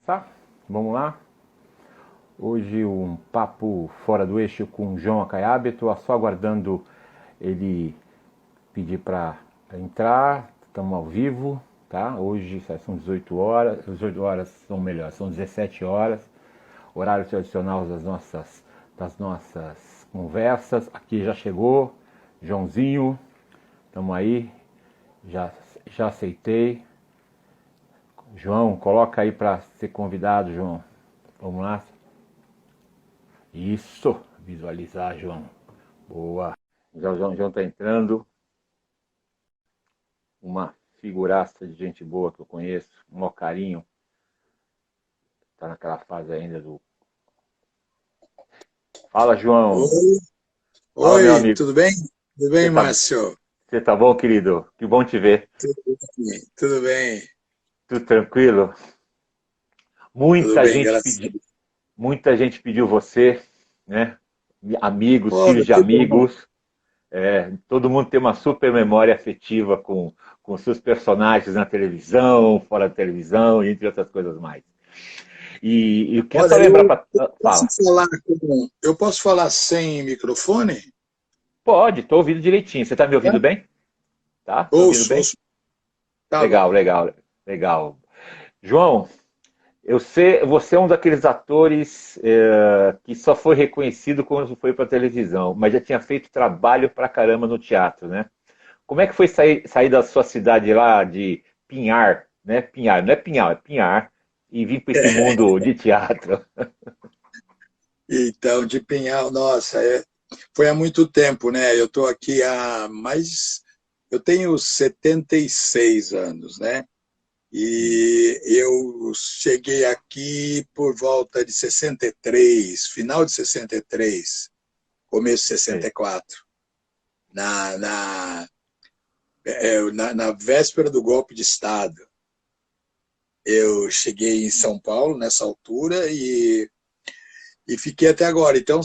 Tá? Vamos lá? Hoje um papo fora do eixo com o João Acaiabe. Estou só aguardando ele pedir para entrar. Estamos ao vivo, tá? Hoje são 18 horas, 18 horas são melhores, são 17 horas, horário tradicional das nossas conversas. Aqui já chegou, Joãozinho, estamos aí, já aceitei. João, coloca aí para ser convidado, João. Vamos lá? Isso, visualizar, João. Boa. Já o João está entrando. Uma figuraça de gente boa que eu conheço, um maior carinho. Está naquela fase ainda do... Fala, João. Oi, Fala, meu oi, amigo. tudo bem? Tudo bem, Você tá, Márcio? você tá bom, querido? Que bom te ver. Tudo bem, Tudo tranquilo? tudo Muita bem, gente graças a pediu, Deus. muita gente pediu você, né? Amigos, Pô, filhos de que bom. amigos. Todo mundo tem uma super memória afetiva com seus personagens na televisão, fora da televisão, entre outras coisas mais. E eu queria Olha, só lembrar eu para... posso Fala. falar eu posso falar sem microfone? Pode, estou ouvindo direitinho. Você está me ouvindo Tá? bem? Tá? Tá ouvindo Ouço, bem? ouço. Tá Legal, bom. legal, legal. João, eu sei, você é um daqueles atores que só foi reconhecido quando foi para televisão, mas já tinha feito trabalho pra caramba no teatro, né? Como é que foi sair da sua cidade lá de Pinhar, né? Pinhar, não é Pinhal, é Pinhar, e vir para esse mundo de teatro? Então, de Pinhal, nossa, foi há muito tempo, né? Eu estou aqui há mais. Eu tenho 76 anos, né? E eu cheguei aqui por volta de 63, final de 63, começo de Sei. 64, na, na, na véspera do golpe de Estado. Eu cheguei em São Paulo nessa altura e fiquei até agora. Então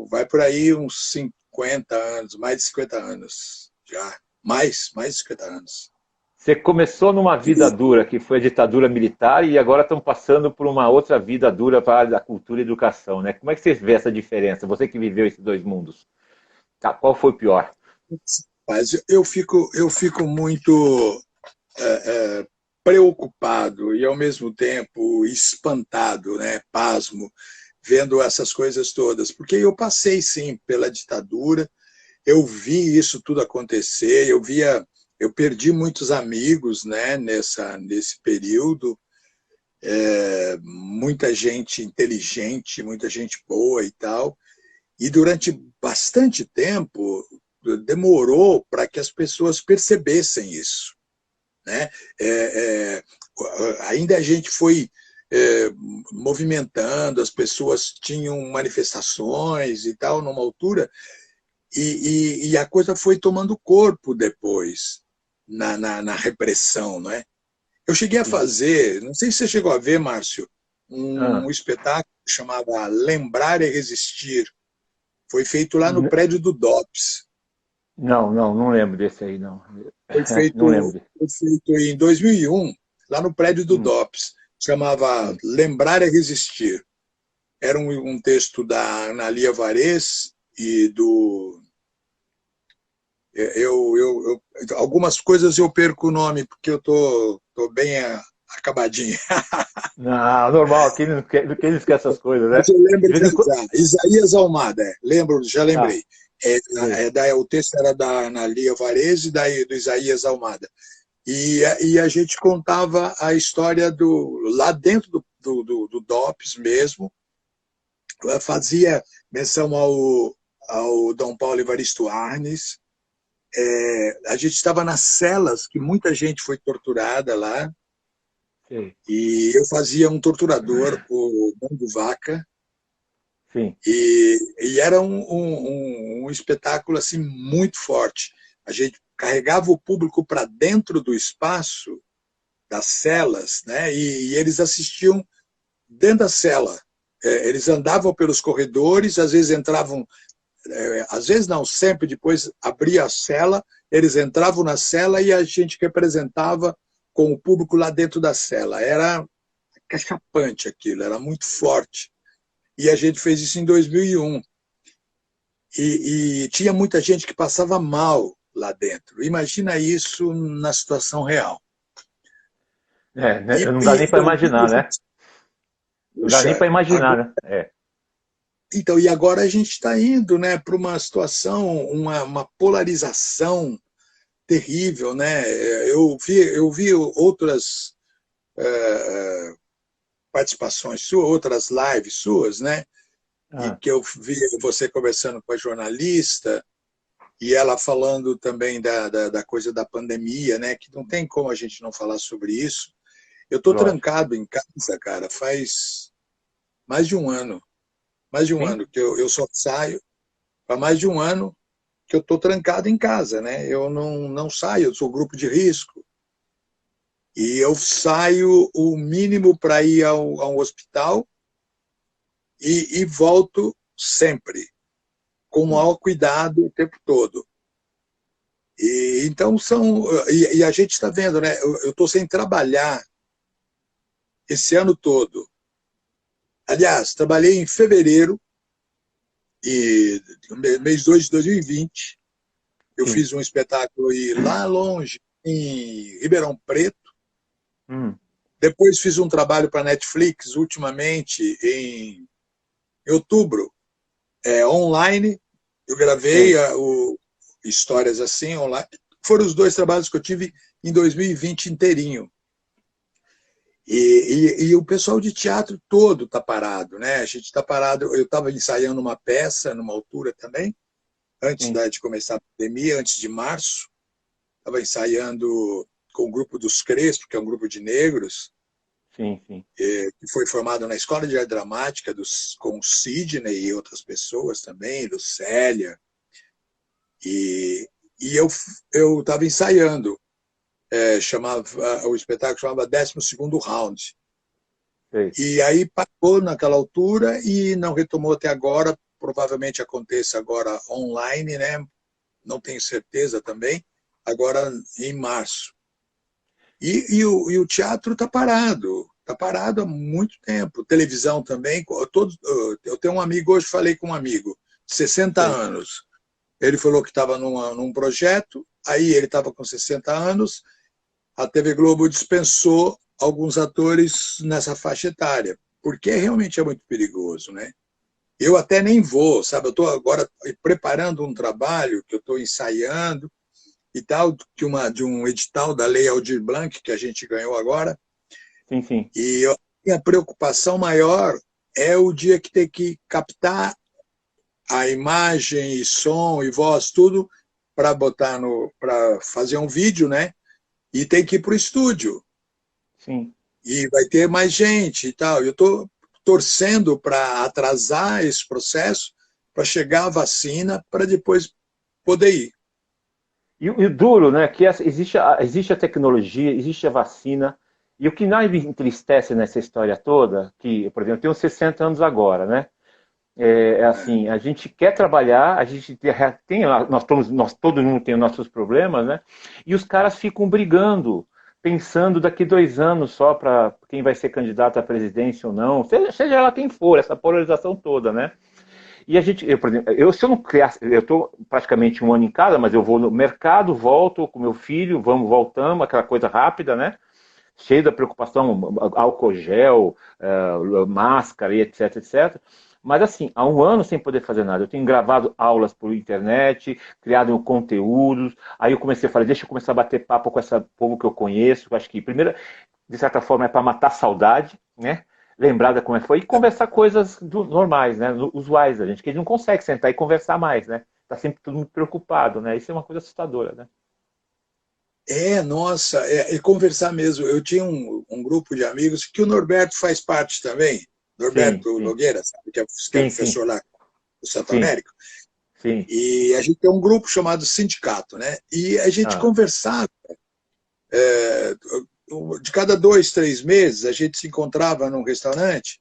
vai por aí uns 50 anos, mais de 50 anos já. Mais de 50 anos. Você começou numa vida dura, que foi a ditadura militar, e agora estão passando por uma outra vida dura para a área da cultura e educação, né? Como é que você vê essa diferença? Você que viveu esses dois mundos. Tá, qual foi o pior? Mas eu fico muito preocupado e, ao mesmo tempo, espantado, né? Pasmo, vendo essas coisas todas. Porque eu passei, sim, pela ditadura, eu vi isso tudo acontecer, eu perdi muitos amigos, né, nesse período, muita gente inteligente, muita gente boa e tal, e durante bastante tempo demorou para que as pessoas percebessem isso, né? É, é, ainda a gente foi é, movimentando, as pessoas tinham manifestações e tal, numa altura, e a coisa foi tomando corpo depois, na repressão, não é? Eu cheguei a Sim. fazer, não sei se você chegou a ver, Márcio, um Ah, espetáculo chamado Lembrar e Resistir. Foi feito lá no prédio do DOPS. não lembro desse aí, não. Foi Não lembro feito, desse. foi feito em 2001, lá no prédio do Hum, DOPS. Chamava sim. Lembrar e Resistir. Era um texto da Analia Varese e do. Algumas coisas eu perco o nome, porque eu tô bem acabadinho. Não, normal, quem não esquece essas coisas, Mas né? eu lembro De vez já, em quando. já. Isaías Almada, lembro, já Ah, lembrei. sei. O texto era da Analia Varese e do Isaías Almada. E a gente contava a história lá dentro do DOPS mesmo, fazia menção ao Dom Paulo Evaristo Arnes. A gente estava nas celas, que muita gente foi torturada lá, Sei. e eu fazia um torturador, o Bando Vaca, Sim. e era um espetáculo assim muito forte. A gente carregava o público para dentro do espaço das celas, né? E eles assistiam dentro da cela. Eles andavam pelos corredores, às vezes entravam, às vezes não, sempre depois abria a cela, eles entravam na cela e a gente representava com o público lá dentro da cela. Era cachapante aquilo, era muito forte. E a gente fez isso em 2001. E tinha muita gente que passava mal lá dentro. Imagina isso na situação real. Né, não dá nem para imaginar, né? Não dá nem Puxa, para imaginar, agora, né? então, e agora a gente está indo, né, para uma situação, uma polarização terrível, né? Eu vi outras participações suas, outras lives suas, né? E Ah, que eu vi você conversando com a jornalista e ela falando também da coisa da pandemia, né? Que não tem como a gente não falar sobre isso. Eu estou lógico. trancado em casa, cara, faz mais de um ano. Mais de um Sim, ano que eu só saio, há mais de um ano que eu estou trancado em casa, né? Eu não saio, eu sou grupo de risco. E eu saio o mínimo para ir ao hospital e volto sempre, com o sim. maior cuidado o tempo todo. Então e a gente está vendo, né? Eu estou sem trabalhar esse ano todo. Aliás, trabalhei em fevereiro e mês 2 de 2020. Eu Sim. fiz um espetáculo aí lá longe, em Ribeirão Preto. Hum, Depois fiz um trabalho para a Netflix, ultimamente, em outubro, online. Eu gravei sei. histórias assim, online. Foram os dois trabalhos que eu tive em 2020 inteirinho. E o pessoal de teatro todo está parado, né? A gente está parado. Eu estava ensaiando uma peça numa altura também, antes Sim, de começar a pandemia, antes de março. Estava ensaiando com o grupo dos Crespo, que é um grupo de negros, sim, sim. que foi formado na Escola de Arte Dramática com o Sidney e outras pessoas também, Lucélia. E, e eu estava ensaiando, o espetáculo chamava 12º Round. Sei. E aí parou naquela altura e não retomou até agora. Provavelmente aconteça agora online, né? Não tenho certeza também. Agora em março. E o teatro está parado há muito tempo. Televisão também. Eu tenho um amigo, hoje falei com um amigo, de 60 Sei. anos. Ele falou que estava num projeto, aí ele estava com 60 anos, a TV Globo dispensou alguns atores nessa faixa etária, porque realmente é muito perigoso, né? Eu até nem vou, sabe? Eu estou agora preparando um trabalho que eu estou ensaiando e tal, de um edital da Lei Aldir Blanc, que a gente ganhou agora, Sim, sim. e a minha preocupação maior é o dia que tem que captar a imagem e som e voz, tudo, para fazer um vídeo, né? E tem que ir para o estúdio. Sim. E vai ter mais gente e tal. Eu estou torcendo para atrasar esse processo, para chegar a vacina, para depois poder ir. E o duro, né, que existe a tecnologia, existe a vacina, e o que mais me entristece nessa história toda, que, por exemplo, eu tenho 60 anos agora, né? É Né? assim, a gente quer trabalhar, a gente tem, nós todo mundo tem os nossos problemas, né? E os caras ficam brigando, pensando daqui 2 anos só para quem vai ser candidato à presidência ou não, seja ela quem for, essa polarização toda, né? E a gente, por exemplo, se eu não criar, eu estou praticamente um ano em casa, mas eu vou no mercado, volto com meu filho, voltamos, aquela coisa rápida, né? Cheio da preocupação, álcool gel, máscara e etc, etc. Mas assim, há um ano sem poder fazer nada. Eu tenho gravado aulas por internet, criado conteúdos. Aí eu comecei a falar, deixa eu começar a bater papo com esse povo que eu conheço. Eu acho que, primeiro, de certa forma, é para matar a saudade, né? Lembrar da como é que foi e conversar coisas normais, né? Usuais da gente, que a gente não consegue sentar e conversar mais, né? Tá sempre todo mundo preocupado, né? Isso é uma coisa assustadora, né? Nossa, conversar mesmo. Eu tinha um grupo de amigos que o Norberto faz parte também. Sim, Norberto sim, Nogueira, sabe, que é sim, sim, professor lá do Santo sim, Américo. sim. E a gente tem um grupo chamado Sindicato, né? E a gente Ah, conversava. é, de cada 2, 3 meses, a gente se encontrava num restaurante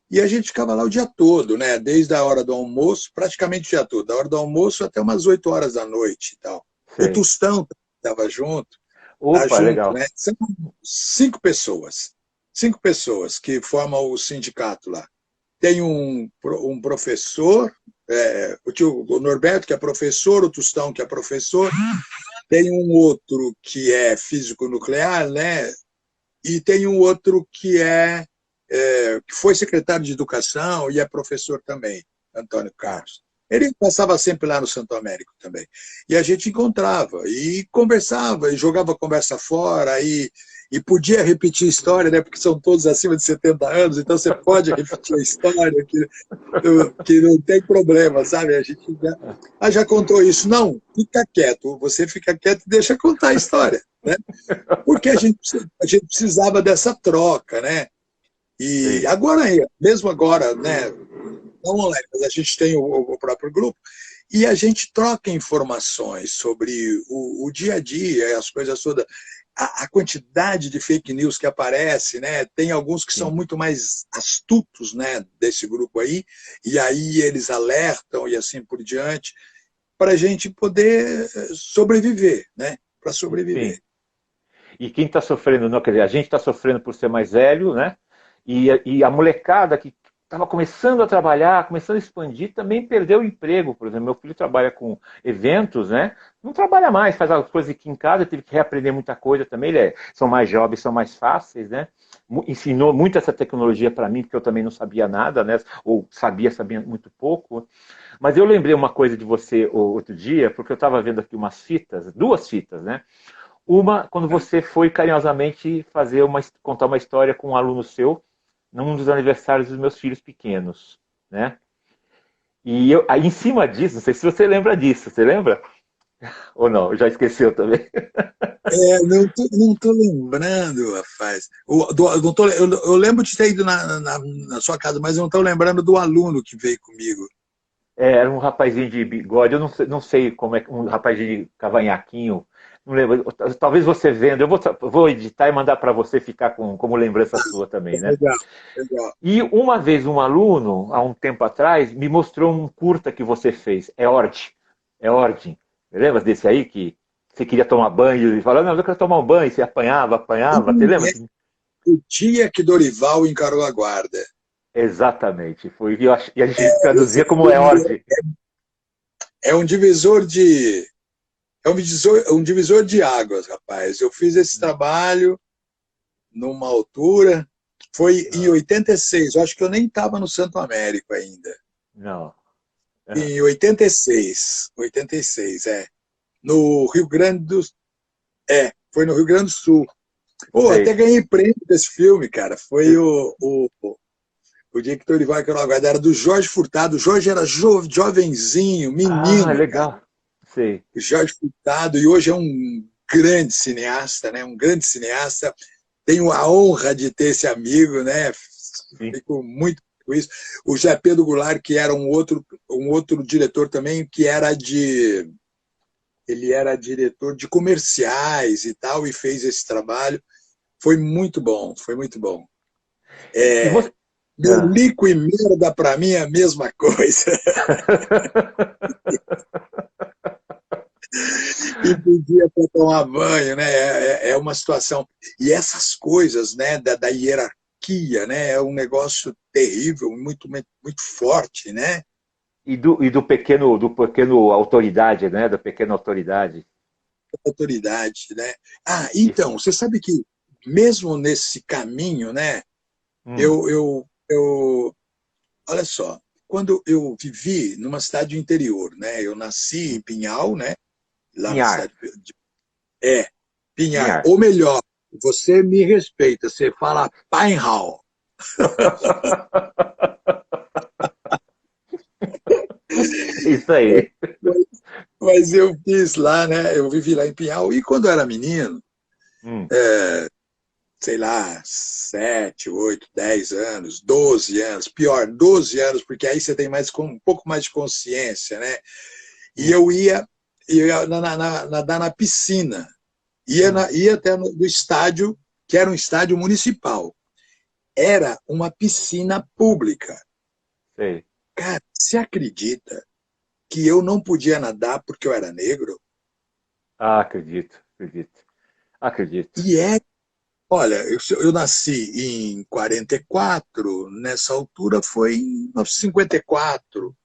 e a gente ficava lá o dia todo, né? Desde a hora do almoço, praticamente o dia todo, da hora do almoço até umas 8 horas da noite e tal. O sei. Tostão estava junto, tá Opa, junto, legal. né? São 5 pessoas. cinco pessoas que formam o sindicato lá. Tem um professor, o Norberto, que é professor, o Tostão, que é professor, tem um outro que é físico nuclear, né? E tem um outro que foi secretário de Educação e é professor também, Antônio Carlos. Ele passava sempre lá no Santo Américo também. E a gente encontrava, e conversava, e jogava conversa fora, e podia repetir história, né? Porque são todos acima de 70 anos, então você pode repetir a história, que não tem problema, sabe? A gente já contou isso. Não, fica quieto, você fica quieto e deixa contar a história, né? Porque a gente precisava dessa troca, né? E Sim, agora, mesmo agora, né? Não online, mas a gente tem o próprio grupo, e a gente troca informações sobre o dia a dia, as coisas todas, a quantidade de fake news que aparece, né? Tem alguns que são sim. muito mais astutos, né, desse grupo aí, e aí eles alertam e assim por diante, para a gente poder sobreviver, né? Para sobreviver. Sim. E quem está sofrendo, não, quer dizer, a gente está sofrendo por ser mais velho, né? E a molecada que estava começando a trabalhar, começando a expandir, também perdeu o emprego. Por exemplo, meu filho trabalha com eventos, né? Não trabalha mais, faz as coisas aqui em casa, teve que reaprender muita coisa também. São mais jovens, são mais fáceis, né? Ensinou muito essa tecnologia para mim, porque eu também não sabia nada, né? Ou sabia muito pouco. Mas eu lembrei uma coisa de você outro dia, porque eu estava vendo aqui umas fitas, duas fitas, né? Uma, quando você foi carinhosamente contar uma história com um aluno seu, num dos aniversários dos meus filhos pequenos, né? E aí, em cima disso, não sei se você lembra disso, você lembra? Ou não? Já esqueceu também? Não tô lembrando, rapaz. Não tô, eu lembro de ter ido na sua casa, mas eu não estou lembrando do aluno que veio comigo. Era um rapazinho de bigode, eu não sei como é, um rapazinho de cavanhaquinho, não lembro. Talvez você vendo, eu vou editar e mandar para você ficar como lembrança sua também, né? Legal, legal. E uma vez um aluno, há um tempo atrás, me mostrou um curta que você fez. É Ordem. Lembra desse aí que você queria tomar banho e falava, não, eu quero tomar um banho, e você apanhava. Você lembra? O dia que Dorival encarou a guarda. Exatamente. E a gente Esse traduzia como é filme ordem. é um divisor de um divisor de águas, rapaz. Eu fiz esse trabalho numa altura, foi em Não, 86, eu acho que eu nem estava no Santo Américo ainda. não. É, Em 86, no Rio Grande do foi no Rio Grande do Sul. Pô, até sei. ganhei prêmio desse filme, cara. Foi o dia que Dorival Cavalcante era do Jorge Furtado. O Jorge era jovenzinho, Ah, menino, cara. legal. Sei. O Jorge Furtado, e hoje é um grande cineasta, né? Um grande cineasta. Tenho a honra de ter esse amigo, né? Sim. Fico muito com isso. O José Pedro Goulart, que era um outro diretor também, ele era diretor de comerciais e tal, e fez esse trabalho. Foi muito bom, foi muito bom. E você. Ah. Milico e merda, para mim, é a mesma coisa. E pedia para tomar banho, né? É uma situação. E essas coisas, né, da hierarquia, né, é um negócio terrível, muito forte, né? E do pequeno autoridade, né? Da pequena autoridade. Autoridade, né? Ah, Isso. então, você sabe que mesmo nesse caminho, né? Hum. Eu olha só, quando eu vivi numa cidade do interior, né? Eu nasci em Pinhal, né? Lá na Pinhar. cidade de é, Pinhar. Pinhar. Ou melhor, você me respeita, você fala Pinhal. Isso aí. Mas eu fiz lá, né? Eu vivi lá em Pinhal. E quando eu era menino, Hum. sei lá, 7, 8, 10 anos, 12 anos, pior, 12 anos, porque aí você tem um pouco mais de consciência, né? E Hum. eu ia nadar na piscina. Hum. Ia até no estádio, que era um estádio municipal. Era uma piscina pública. Sei. Cara, você acredita que eu não podia nadar porque eu era negro? Ah, acredito. Acredito. Acredito. E é Olha, eu nasci em 44, nessa altura foi em 54,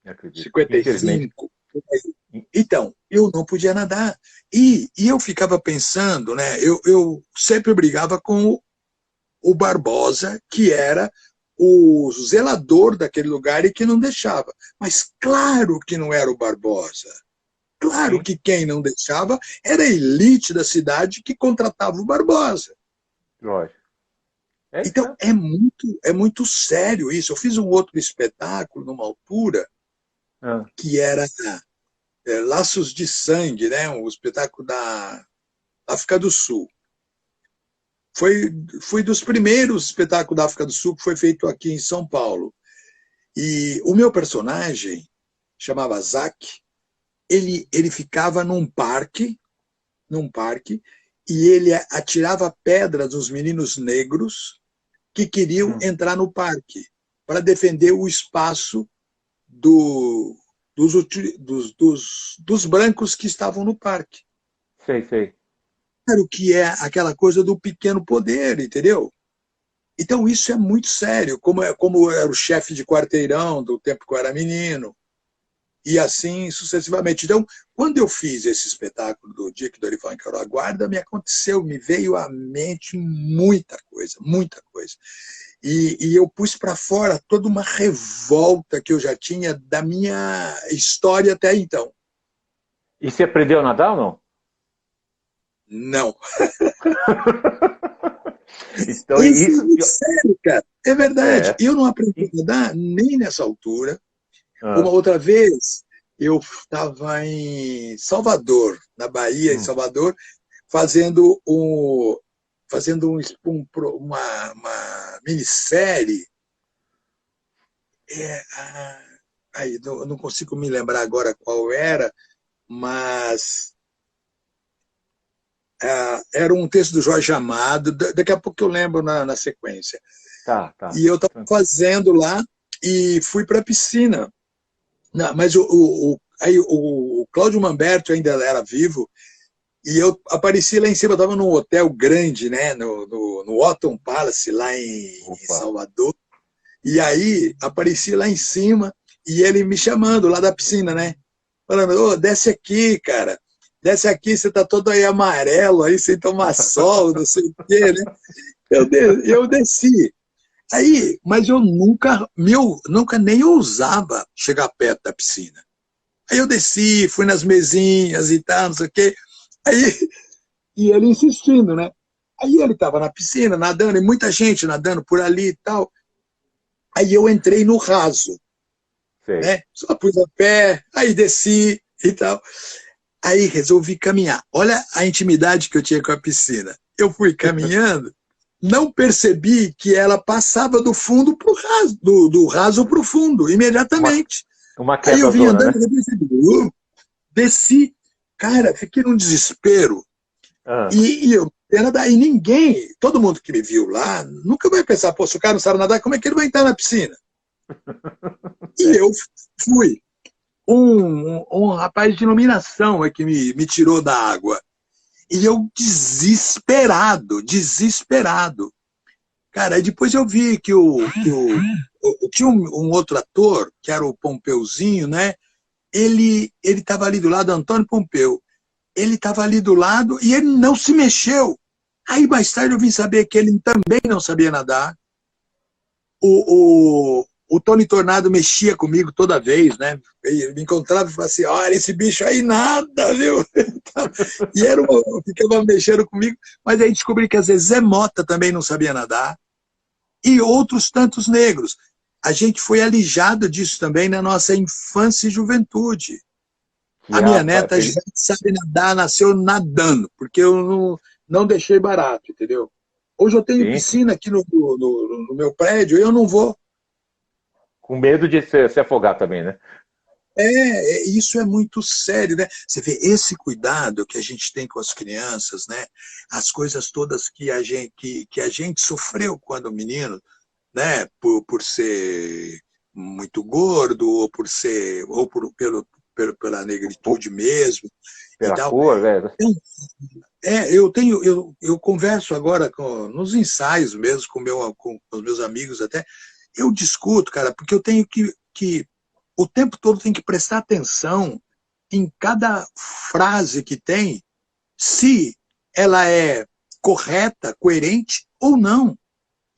Acredito. Infelizmente. 55. Então, eu não podia nadar. E eu ficava pensando, né? Eu sempre brigava com o Barbosa, que era o zelador daquele lugar e que não deixava. Mas claro que não era o Barbosa. Claro Sim, que quem não deixava era a elite da cidade que contratava o Barbosa. lógico. É isso Então, mesmo. é muito sério isso. Eu fiz um outro espetáculo numa altura Ah, que era Laços de Sangue, né? Um espetáculo da África do Sul. Foi dos primeiros espetáculos da África do Sul que foi feito aqui em São Paulo. E o meu personagem, chamava Zac, ele ficava num parque, e ele atirava pedras nos meninos negros que queriam hum, entrar no parque para defender o espaço do, dos brancos que estavam no parque. sei, sei. Claro que é aquela coisa do pequeno poder, entendeu? Então isso é muito sério, como eu era o chefe de quarteirão do tempo que eu era menino, e assim sucessivamente. Então, quando eu fiz esse espetáculo do Dia que Dorival encarou a guarda, me veio à mente muita coisa, muita coisa. E eu pus para fora toda uma revolta que eu já tinha da minha história até então. E você aprendeu a nadar ou não? Não. Então, Isso é isso. muito sério, cara. É verdade. É. Eu não aprendi a nadar nem nessa altura. Uma Ah, outra vez, eu estava em Salvador, na Bahia, em hum. Salvador, fazendo uma minissérie. É, aí, não consigo me lembrar agora qual era, mas era um texto do Jorge Amado. Daqui a pouco eu lembro na sequência. Tá, tá. E eu estava Tranquilo. fazendo lá e fui para a piscina. Não, mas aí, o Cláudio Mamberto ainda era vivo. E eu apareci lá em cima, eu estava num hotel grande, né, no Otton Palace, lá em Opa. Salvador. E aí apareci lá em cima e ele me chamando lá da piscina, né? Falando, ô, desce aqui, cara. Desce aqui, você tá todo aí amarelo, aí sem tomar sol, não sei o quê, né? Eu desci. Aí, mas eu nunca nem ousava chegar perto da piscina. Aí eu desci, fui nas mesinhas e tal, não sei o quê. Aí, e ele insistindo, né? Aí ele estava na piscina, nadando, e muita gente nadando por ali e tal. Aí eu entrei no raso, Sei. né? Só pus a pé, aí desci e tal. Aí resolvi caminhar. Olha a intimidade que eu tinha com a piscina. Eu fui caminhando, não percebi que ela passava do fundo para o raso, do raso para o fundo, Uma, imediatamente. uma Aí eu vim queda-zona, andando, né? desci. Cara, fiquei num desespero. Ah, E eu era daí ninguém, todo mundo que me viu lá, nunca vai pensar, pô, se o cara não sabe nadar, como é que ele vai entrar na piscina? E é. eu fui. Um rapaz de iluminação é que me tirou da água. E eu desesperado, desesperado. Cara, aí depois eu vi tinha um outro ator, que era o Pompeuzinho, né? Ele estava ali do lado, Antônio Pompeu. Ele estava ali do lado e ele não se mexeu. Aí mais tarde eu vim saber que ele também não sabia nadar. O Tony Tornado mexia comigo toda vez, né? Ele me encontrava e falava assim: olha, esse bicho aí nada, viu? E ficava mexendo comigo, mas aí descobri que às vezes Zé Mota também não sabia nadar, e outros tantos negros. A gente foi alijado disso também na nossa infância e juventude. A Que minha rapaz, neta já sabe nadar, nasceu nadando, porque eu não deixei barato, entendeu? Hoje eu tenho sim, piscina aqui no meu prédio e eu não vou. com medo de se afogar também, né? Isso é muito sério, né? Você vê esse cuidado que a gente tem com as crianças, né? As coisas todas que a gente sofreu quando menino, né? Por ser muito gordo, ou pela negritude mesmo. e Pela tal. cor, né? Eu converso agora nos ensaios mesmo com os meus amigos até. Eu discuto, cara, porque eu tenho que o tempo todo tem que prestar atenção em cada frase que tem, se ela é correta, coerente ou não.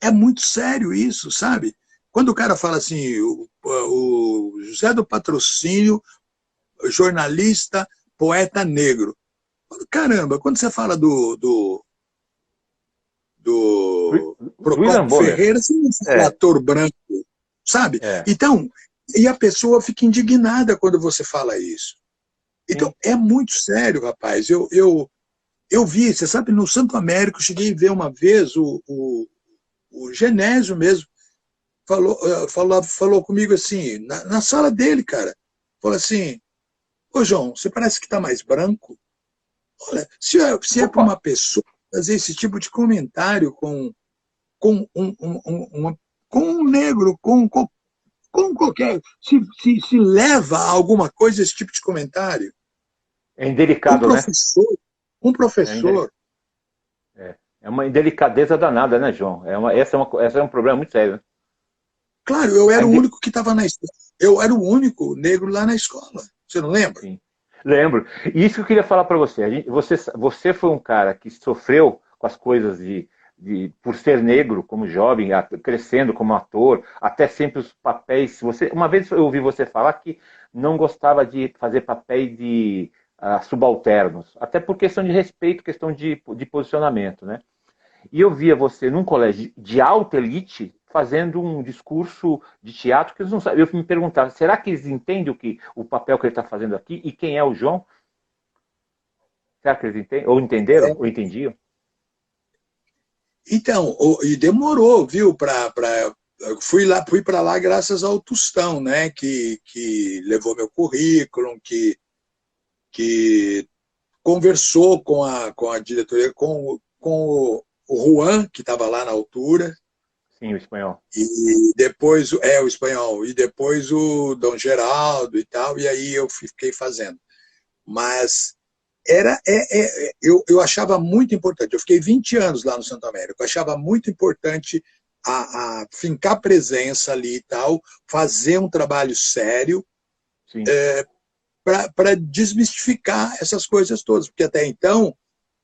É muito sério isso, sabe? Quando o cara fala assim, o José do Patrocínio, jornalista, poeta negro. Caramba, quando você fala do William Procopio Bonner. Ferreira, você não fala É, ator branco, sabe? é, Então, e a pessoa fica indignada quando você fala isso. Então, sim. é muito sério, rapaz. Eu vi, você sabe, no Santo Américo, eu cheguei a ver uma vez o Genésio mesmo, falou comigo assim, na sala dele, cara. Falou assim, ô João, você parece que está mais branco. Olha, se é para Opa, uma pessoa fazer esse tipo de comentário com com um negro, com qualquer. Se leva a alguma coisa esse tipo de comentário. é Um indelicado, né? professor, um É, indeli- professor. é uma indelicadeza danada, né, João? Essa é um problema muito sério, né? Claro, eu A era o inde- único que estava na escola. Eu era o único negro lá na escola. Você não lembra? Sim. Lembro. E isso que eu queria falar para você. Você foi um cara que sofreu com as coisas por ser negro como jovem, crescendo como ator, até sempre os papéis. Uma vez eu ouvi você falar que não gostava de fazer papéis de subalternos, até por questão de respeito, questão de posicionamento, né? E eu via você num colégio de alta elite fazendo um discurso de teatro que eles não sabem. Eu me perguntava, será que eles entendem o papel que ele está fazendo aqui e quem é o João? Será que eles entendem? Ou entenderam? Ou entendiam? Então, e demorou, viu, fui para lá graças ao Tostão, né, que levou meu currículo, que conversou com a diretoria, o Juan, que estava lá na altura, Sim, o espanhol. e depois o espanhol, e depois o Dom Geraldo e tal, e aí eu fiquei fazendo. Mas eu achava muito importante. Eu fiquei 20 anos lá no Santo Américo. Eu achava muito importante a fincar presença ali e tal, fazer um trabalho sério Sim. para desmistificar essas coisas todas, porque até então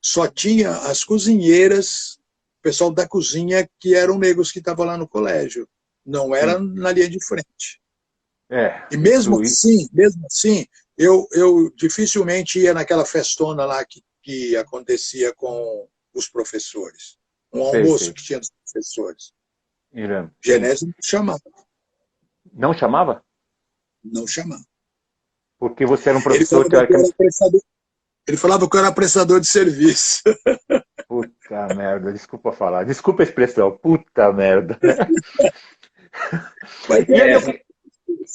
só tinha as cozinheiras, o pessoal da cozinha que eram negros que estavam lá no colégio, não era Sim. na linha de frente. É, E isso. mesmo assim, eu dificilmente ia naquela festona lá que acontecia com os professores. Um Sei, almoço sei. que tinha dos professores. Irã. Sim. Genésio não chamava, Não chamava? não chamava. Porque você era um Ele professor falava que eu era teoricamente. prestador, ele falava que eu era prestador de serviço. Puta merda, desculpa falar. Desculpa a expressão. Puta merda. Mas E aí eu, é,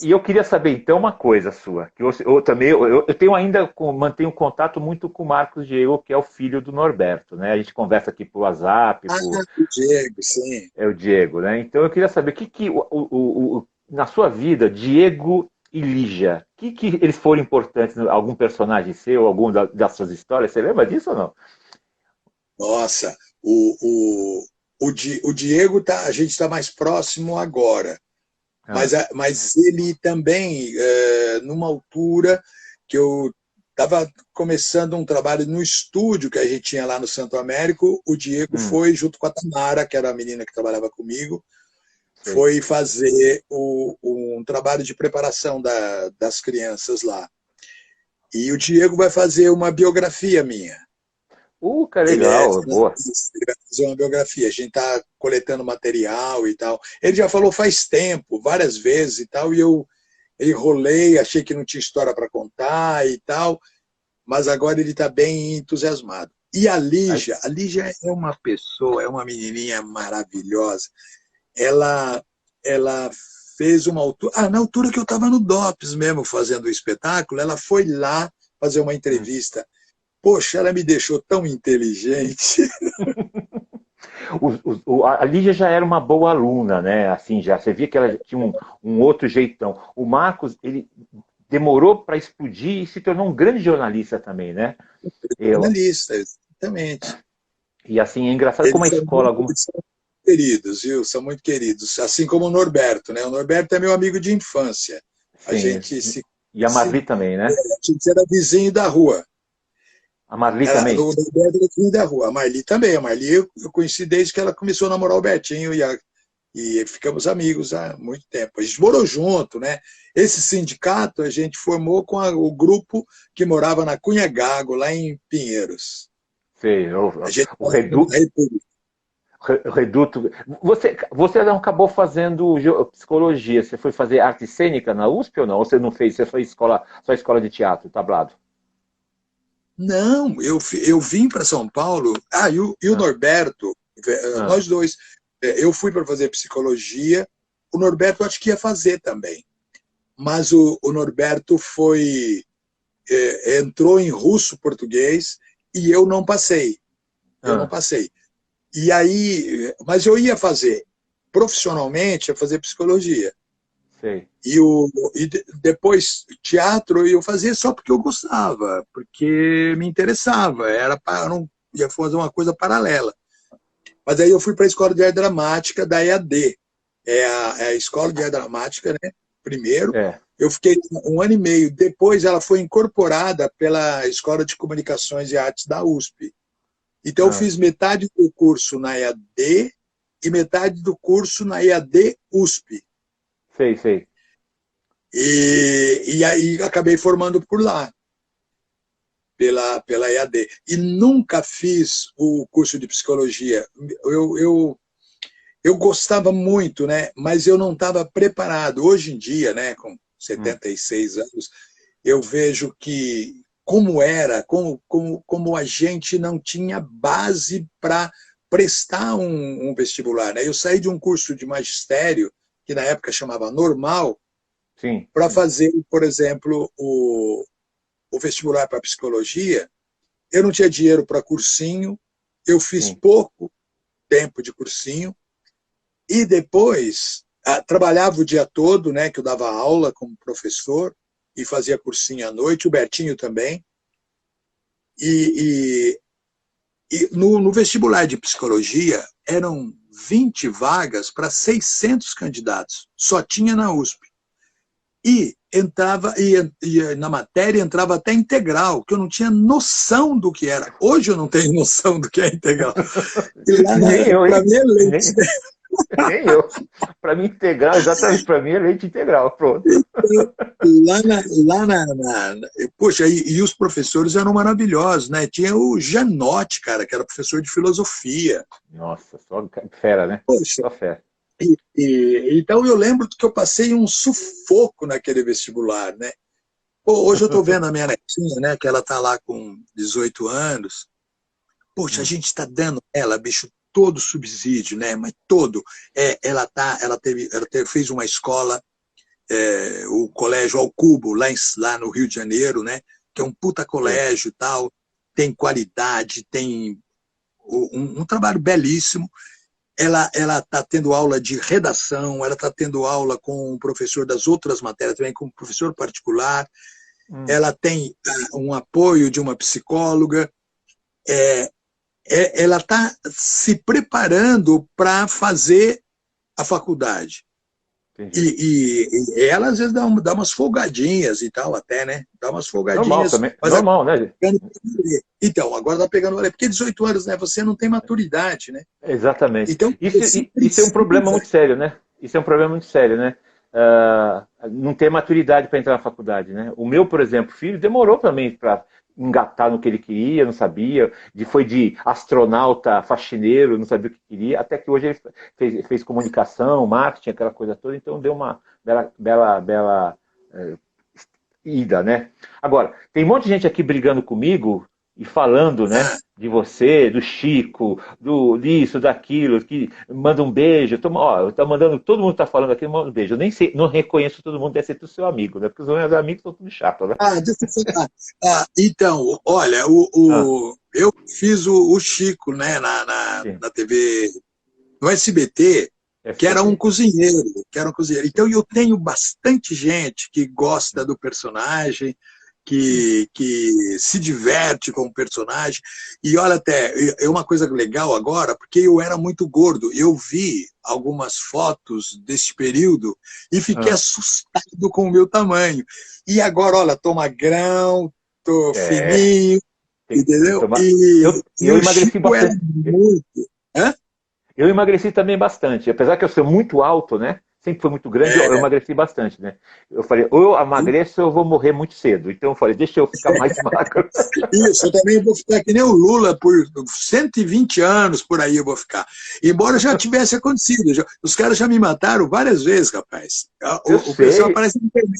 E eu queria saber então uma coisa sua, que eu também eu tenho ainda mantenho contato muito com o Marcos Diego, que é o filho do Norberto, né? A gente conversa aqui por WhatsApp, o Diego, sim. é o Diego, né? Então eu queria saber na sua vida, Diego e Lígia, que eles foram importantes, algum personagem seu, algum das suas histórias? Você lembra disso ou não? Nossa, o Diego a gente está mais próximo agora. Ah, Mas ele também, numa altura que eu estava começando um trabalho no estúdio que a gente tinha lá no Santo Américo, o Diego hum, foi, junto com a Tamara, que era a menina que trabalhava comigo, sei. foi fazer um trabalho de preparação das crianças lá. E o Diego vai fazer uma biografia minha. Que Ele é legal, boa. jornalista, ele vai fazer uma biografia. A gente está coletando material e tal. Ele já falou faz tempo, várias vezes e tal, e eu enrolei, achei que não tinha história para contar e tal, mas agora ele está bem entusiasmado. E Aí, A Lígia é uma pessoa, é uma menininha maravilhosa. Ela, ela fez uma altura. Na altura que eu estava no DOPS mesmo fazendo o espetáculo, ela foi lá fazer uma hum. entrevista. Poxa, ela me deixou tão inteligente. A Lígia já era uma boa aluna, né? Assim, já você via que ela tinha um outro jeitão. O Marcos, ele demorou para explodir e se tornou um grande jornalista também, né? Eu, Jornalista, exatamente. e assim, é engraçado como a Eles são escola, muito, eles são queridos, viu? São muito queridos. Assim como o Norberto, né? O Norberto é meu amigo de infância. A sim, gente se, e a Marli também, né? a gente era vizinho da rua. A Marli Era, também. o Norberto era vizinho da rua. A Marli também. A Marli eu conheci desde que ela começou a namorar o Betinho e ficamos amigos há muito tempo. A gente morou junto, né? Esse sindicato a gente formou com o grupo que morava na Cunha Gago, lá em Pinheiros. Sei, A gente o morava na República. Reduto. Você não acabou fazendo psicologia, você foi fazer arte cênica na USP ou não? Ou você não fez? Você foi só escola de teatro, tablado? Não, eu vim para São Paulo. Ah, e o Ah, Norberto, ah, nós dois, eu fui para fazer psicologia, o Norberto acho que ia fazer também. Mas o Norberto entrou em russo-português e eu não passei. Eu não ah, passei. E aí, mas eu ia fazer profissionalmente, ia fazer psicologia. sei. Depois teatro eu fazia só porque eu gostava, porque me interessava, eu não ia fazer uma coisa paralela. Mas aí eu fui para a escola de arte dramática da EAD, é a escola de arte dramática, né? Primeiro, É. eu fiquei um ano e meio. Depois ela foi incorporada pela Escola de Comunicações e Artes da USP. Então eu Ah, fiz metade do curso na EAD e metade do curso na EAD USP. sei, sei. E aí acabei formando por lá, pela EAD. E nunca fiz o curso de psicologia. Eu gostava muito, né? Mas eu não estava preparado. Hoje em dia, né, com Hum, 76 anos, eu vejo que como a gente não tinha base para prestar um vestibular. Né? Eu saí de um curso de magistério, que na época chamava normal, sim, para fazer, por exemplo, o vestibular para psicologia. Eu não tinha dinheiro para cursinho, eu fiz sim. pouco tempo de cursinho e depois trabalhava o dia todo, né, que eu dava aula como professor e fazia cursinho à noite, o Bertinho também. E, no vestibular de psicologia eram 20 vagas para 600 candidatos, só tinha na USP. E na matéria entrava até integral, que eu não tinha noção do que era. Hoje eu não tenho noção do que é integral. E lá, Nem eu, para hein? mim, é leite. Nem, nem eu. Para mim, integral, exatamente, para mim é leite integral, pronto. Poxa, e os professores eram maravilhosos, né? Tinha o Janotti, cara, que era professor de filosofia. Nossa, só fera, né? Poxa, Só fera. então eu lembro que eu passei um sufoco naquele vestibular, né? Pô, hoje eu estou vendo a minha netinha, né? Que ela está lá com 18 anos. Poxa, a Hum, gente está dando ela, bicho, todo subsídio, né? Mas todo. Fez uma escola, o Colégio Ao Cubo, lá no Rio de Janeiro, né? Que é um puta sei. colégio e tal, tem qualidade, tem um trabalho belíssimo. Ela está tendo aula de redação, ela está tendo aula com um professor das outras matérias, também com um professor particular, Hum, ela tem um apoio de uma psicóloga, é, ela está se preparando para fazer a faculdade. entendi. E ela, às vezes, dá umas folgadinhas e tal, até, né? Dá umas Normal folgadinhas, também. mas agora Normal, tá né? pegando. Então, agora está pegando. Porque 18 anos, né? Você não tem maturidade, né? Exatamente. Então, você Isso é um problema precisa. muito sério, né? Isso é um problema muito sério, né? Não ter maturidade para entrar na faculdade, né? O meu, por exemplo, filho demorou também para engatar no que ele queria, não sabia, foi de astronauta, faxineiro, não sabia o que queria, até que hoje ele fez comunicação, marketing, aquela coisa toda, então deu uma bela ida, né? Agora, tem um monte de gente aqui brigando comigo e falando, né? Ah, De você, do Chico, disso, daquilo, que manda um beijo. Ó, eu tô mandando, todo mundo tá falando aqui, manda um beijo. Eu nem sei, não reconheço todo mundo, deve ser do seu amigo, né? Porque os meus amigos são tudo chato, né? deixa eu falar. Então, olha, Ah, eu fiz o Chico, né, sim, na TV, no SBT. que era um cozinheiro, que era um cozinheiro. Então eu tenho bastante gente que gosta do personagem, que se diverte com o personagem. E olha, até, é uma coisa legal agora, porque eu era muito gordo. Eu vi algumas fotos desse período e fiquei assustado com o meu tamanho. E agora, olha, tô magrão, tô fininho, entendeu? E Eu o emagreci Chico era bastante. muito... Hã? Eu emagreci também bastante. Apesar que eu sou muito alto, né? Sempre foi muito grande, eu É, emagreci bastante, né? Eu falei, ou eu emagreço ou eu vou morrer muito cedo. Então eu falei, deixa eu ficar mais magro. isso, eu também vou ficar que nem o Lula por 120 anos, por aí eu vou ficar. Embora já tivesse acontecido. Os caras já me mataram várias vezes, rapaz. Eu O pessoal sei. aparece na internet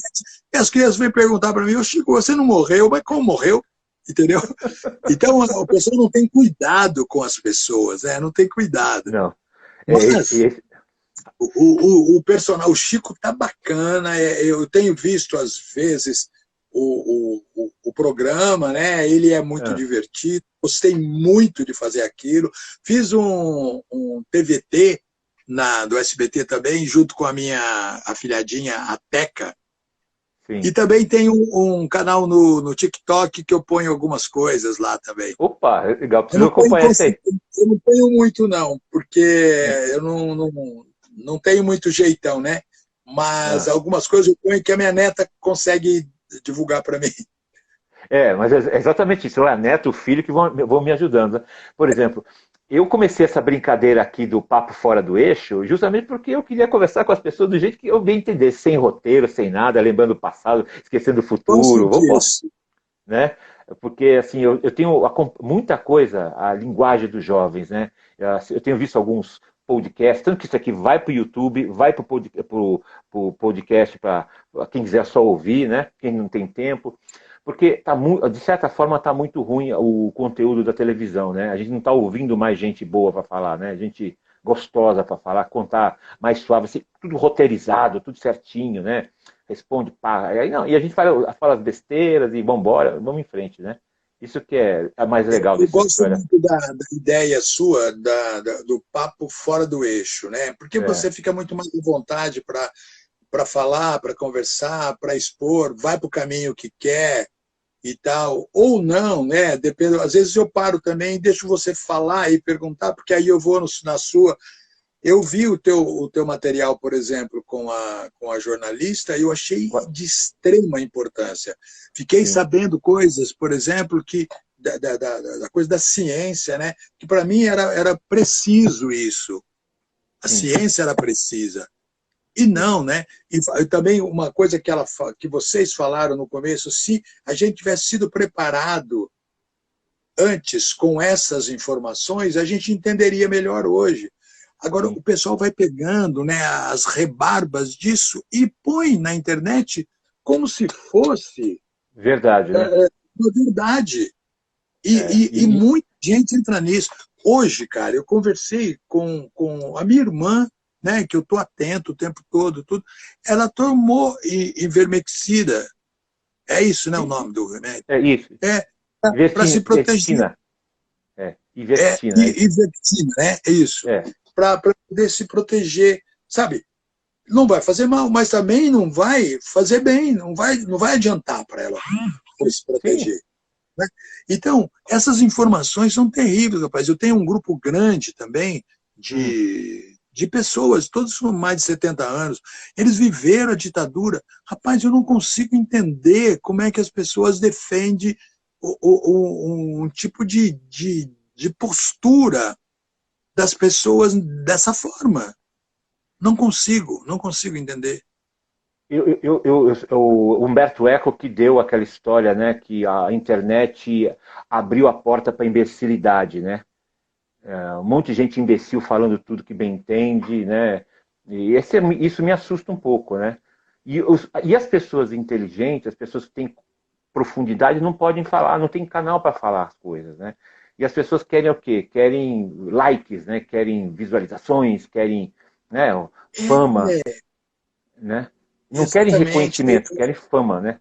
e as crianças vêm perguntar para mim, ô Chico, você não morreu? Mas como morreu? Entendeu? Então, o pessoal não tem cuidado com as pessoas, né? Não tem cuidado. Não. É, Mas o personagem, o Chico tá bacana, eu tenho visto às vezes o programa, né? Ele é muito ah, divertido, gostei muito de fazer aquilo. Fiz um TVT do SBT também, junto com a minha afilhadinha, a Teca, e sim. também tem um canal no TikTok que eu ponho algumas coisas lá também. Opa, legal. Eu Preciso não ponho, acompanhar isso aí. eu não ponho muito, não, porque Ah, eu não tenho muito jeitão, né? Mas ah. algumas coisas eu ponho que a minha neta consegue divulgar para mim. Mas é exatamente isso. É neto, o filho que vão me ajudando, né? Por exemplo, eu comecei essa brincadeira aqui do papo fora do eixo justamente porque eu queria conversar com as pessoas do jeito que eu bem entender, sem roteiro, sem nada, lembrando o passado, esquecendo o Gosto futuro. Vamos, disso. né? Porque assim, eu tenho muita coisa, a linguagem dos jovens, né? Eu tenho visto alguns podcasts, tanto que isso aqui vai para o YouTube, vai para o podcast para quem quiser só ouvir, né? Quem não tem tempo. Porque tá de certa forma está muito ruim o conteúdo da televisão, né? A gente não está ouvindo mais gente boa para falar, né? Gente gostosa para falar, contar mais suave, assim, tudo roteirizado, tudo certinho, né? Responde, pá. Aí, não, e a gente fala as besteiras e vambora, vamos em frente, né? Isso que é mais legal Eu dessa gosto história. muito da ideia sua do papo fora do eixo, né? Porque É, você fica muito mais à vontade para falar, para conversar, para expor, vai para o caminho que quer e tal, ou não, né? Depende, às vezes eu paro também e deixo você falar e perguntar, porque aí eu vou na sua. Eu vi o teu material, por exemplo, com a jornalista, e eu achei de extrema importância. Fiquei sim, sabendo coisas, por exemplo, que da coisa da ciência, né? Que para mim era preciso isso. A sim, ciência era precisa. E sim, não, né? E também uma coisa que vocês falaram no começo, se a gente tivesse sido preparado antes com essas informações, a gente entenderia melhor hoje. Agora, sim. o pessoal vai pegando, né, as rebarbas disso e põe na internet como se fosse Verdade, né? uma verdade. É, E muita gente entra nisso. Hoje, cara, eu conversei com a minha irmã, né, que eu estou atento o tempo todo, tudo. Ela tomou ivermectina. É isso, né, o sim, sim. nome do remédio? É isso. É para se proteger. Ivermectina. Ivermectina, é isso. Ivermectina, né? É isso. É, Para poder se proteger. Sabe? Não vai fazer mal, mas também não vai fazer bem, não vai adiantar para ela se sim. proteger. Né? Então, essas informações são terríveis, rapaz. Eu tenho um grupo grande também Hum. de pessoas, todos com mais de 70 anos. Eles viveram a ditadura. Rapaz, eu não consigo entender como é que as pessoas defendem um tipo de postura das pessoas dessa forma. Não consigo entender. O Humberto Eco que deu aquela história, né, que a internet abriu a porta para a imbecilidade, né? Um monte de gente imbecil falando tudo que bem entende, né? E isso me assusta um pouco, né? E as pessoas inteligentes, as pessoas que têm profundidade, não podem falar, não tem canal para falar as coisas, né? E as pessoas querem o quê? Querem likes, né? Querem visualizações, querem, né, fama, É, né? Não querem exatamente. reconhecimento, querem fama, né?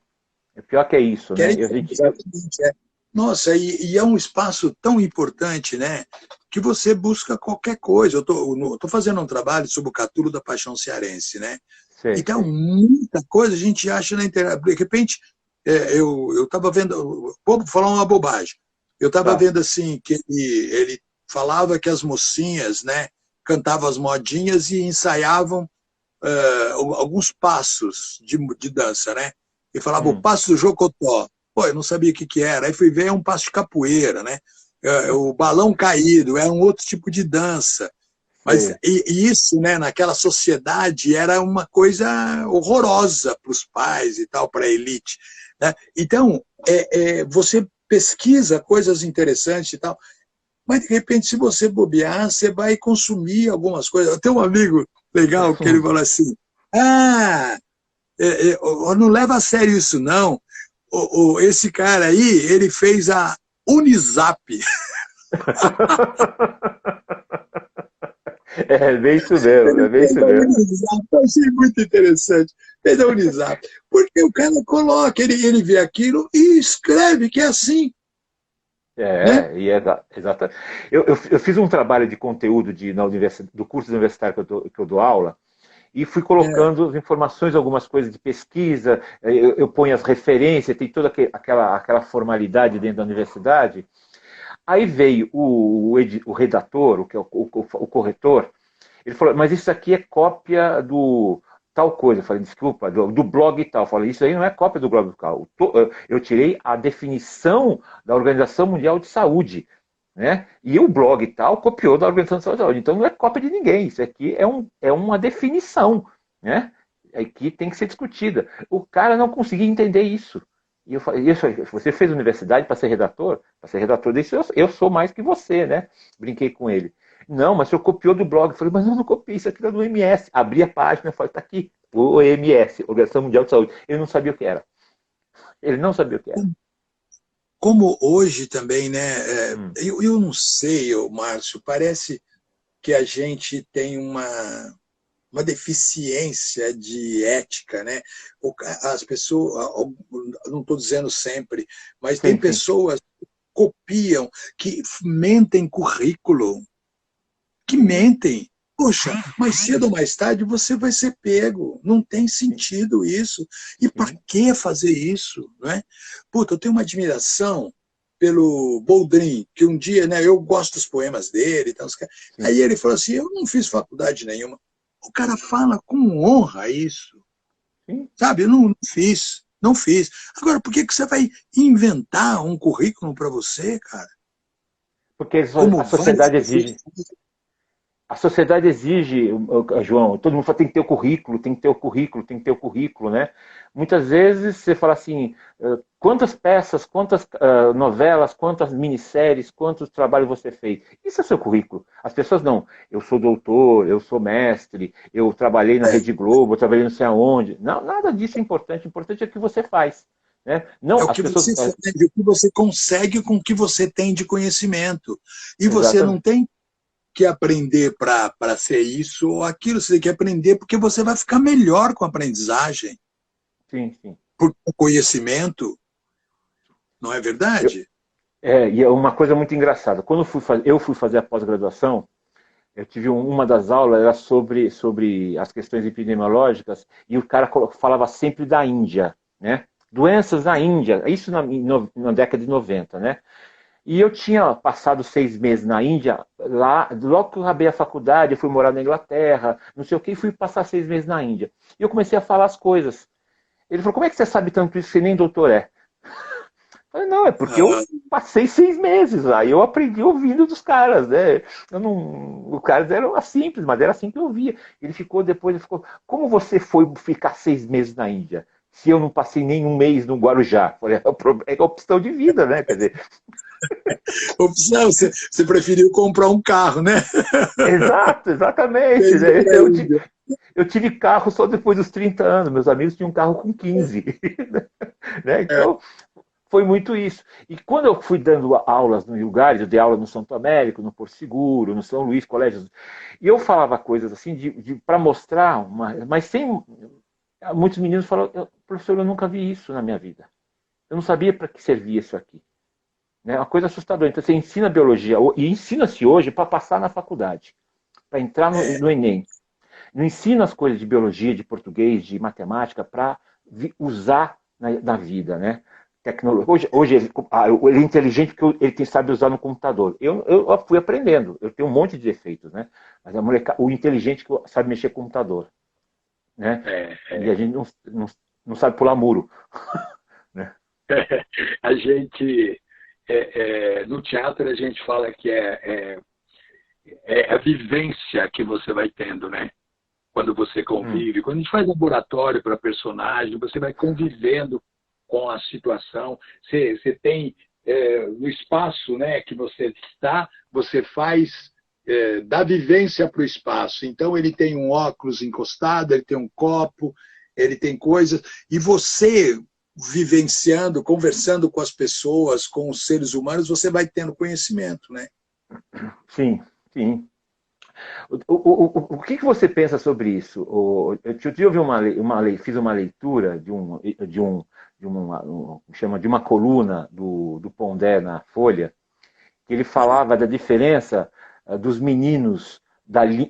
O pior que é isso, né? Querem, exatamente. É. Nossa, e é um espaço tão importante, né? Que você busca qualquer coisa. Eu tô fazendo um trabalho sobre o Catulo da Paixão Cearense, né? Sei, Então, sei. muita coisa a gente acha na internet. De repente, eu estava vendo, vou falar uma bobagem. Eu estava Tá. vendo assim que ele falava que as mocinhas, né, cantavam as modinhas e ensaiavam alguns passos de dança, né? E falava o Hum, passo do Jocotó. Pô, eu não sabia o que era. Aí fui ver, é um passo de capoeira, né? O balão caído é um outro tipo de dança. Mas sei. e isso, né, naquela sociedade, era uma coisa horrorosa para os pais e tal, para a elite. Né? Então, você pesquisa coisas interessantes e tal, mas de repente, se você bobear, você vai consumir algumas coisas. Eu tenho um amigo legal que ele Hum. falou assim: ah, não leva a sério isso, não. Esse cara aí, ele fez a Unisap. É bem isso mesmo, Ele é bem fez isso a mesmo. Unisap, eu achei muito interessante. Fez a Unisap. Porque o cara coloca, ele vê aquilo e escreve que é assim, né? Exatamente. Eu fiz um trabalho de conteúdo do curso universitário que eu dou aula, e fui É, colocando as informações, algumas coisas de pesquisa, eu ponho as referências, tem toda aquela formalidade dentro da universidade. Aí veio o redator, o, que é o corretor, ele falou, mas isso aqui é cópia do tal coisa. Eu falei, desculpa, do blog e tal. Eu falei, isso aí não é cópia do blog tal. Eu tirei a definição da Organização Mundial de Saúde. Né? E o blog e tal copiou da Organização de Saúde. Então não é cópia de ninguém. Isso aqui é uma definição. Né? Que tem que ser discutida. O cara não conseguia entender isso. E eu falei, você fez universidade para ser redator? Para ser redator disso, eu sou mais que você, né? Brinquei com ele. Não, mas o senhor copiou do blog. Eu falei, mas eu não copiei, isso aqui é do OMS. Abri a página e falei, tá aqui, o OMS, Organização Mundial de Saúde. Ele não sabia o que era. Ele não sabia o que era. como hoje também, né? Hum, Eu não sei, Márcio, parece que a gente tem uma deficiência de ética, né? As pessoas, não estou dizendo sempre, mas tem sim, sim. pessoas que copiam, que mentem currículo, que Sim, mentem. Poxa, mais cedo ou mais tarde você vai ser pego. Não tem sim, sentido isso. E para sim. que fazer isso? Não é? Puta, eu tenho uma admiração pelo Boldrin, que um dia, né, eu gosto dos poemas dele. Então, Sim. aí ele falou assim: eu não fiz faculdade nenhuma. O cara fala com honra isso. Sim. Sabe? Eu não fiz. Não fiz. Agora, por que você vai inventar um currículo para você, cara? Porque Como a várias sociedade pessoas. exige. A sociedade exige, João, todo mundo fala, tem que ter o currículo, tem que ter o currículo, tem que ter o currículo, né? Muitas vezes você fala assim, quantas peças, quantas novelas, quantas minisséries, quantos trabalhos você fez? Isso é seu currículo. As pessoas não, eu sou doutor, eu sou mestre, eu trabalhei na É, Rede Globo, eu trabalhei não sei aonde. Não, nada disso é importante, o importante é o que você faz. Né? é Não, o as que pessoas. você faz, o que você consegue com o que você tem de conhecimento. E você não Exatamente. tem que aprender para ser isso ou aquilo, você tem que aprender porque você vai ficar melhor com a aprendizagem, Sim, sim. por conhecimento, não é Eu, verdade? e é uma coisa muito engraçada. Quando eu fui fazer a pós-graduação, eu tive uma das aulas era sobre as questões epidemiológicas e o cara falava sempre da Índia, né? Doenças na Índia, isso na década de 90, né? E eu tinha passado 6 meses na Índia, lá, logo que eu acabei a faculdade, eu fui morar na Inglaterra, não sei o que, e fui passar 6 meses na Índia. E eu comecei a falar as coisas. Ele falou, como é que você sabe tanto isso, você nem doutor é? Eu falei, não, é porque eu Ah, passei 6 meses lá e eu aprendi ouvindo dos caras, né? Eu não, os caras eram simples, mas era assim que eu via. Ele ficou, como você foi ficar 6 meses na Índia? Se eu não passei nenhum mês no Guarujá? Eu falei, é opção de vida, né? Quer dizer, opção, você preferiu comprar um carro, né? exato, exatamente. Ele Né? para a Índia. Eu tive carro só depois dos 30 anos, meus amigos tinham carro com 15. Né? É, Então, foi muito isso. E quando eu fui dando aulas em lugares, eu dei aula no Santo Américo, no Porto Seguro, no São Luís, colégios, e eu falava coisas assim para mostrar, mas sem. Muitos meninos falam, professor, eu nunca vi isso na minha vida. Eu não sabia para que servia isso aqui. né? É uma coisa assustadora. Então você ensina biologia, e ensina-se hoje para passar na faculdade, para entrar no Enem. Não ensina as coisas de biologia, de português, de matemática para usar na vida, né? Tecnologia. Hoje ele é inteligente porque ele sabe usar no computador. Eu fui aprendendo, eu tenho um monte de defeitos, né? Mas o inteligente que sabe mexer com o computador, né? É, E é. a gente não sabe pular muro, né? A gente, no teatro, a gente fala que é a vivência que você vai tendo, né? Quando você convive. Quando a gente faz laboratório para personagem, você vai convivendo com a situação. Você tem, no espaço, né, que você está, você faz da vivência para o espaço. Então, ele tem um óculos encostado, ele tem um copo, ele tem coisas. E você, vivenciando, conversando com as pessoas, com os seres humanos, você vai tendo conhecimento, né? Sim, sim. O que você pensa sobre isso? Eu vi fiz uma leitura de uma coluna do Pondé na Folha, que ele falava da diferença dos meninos,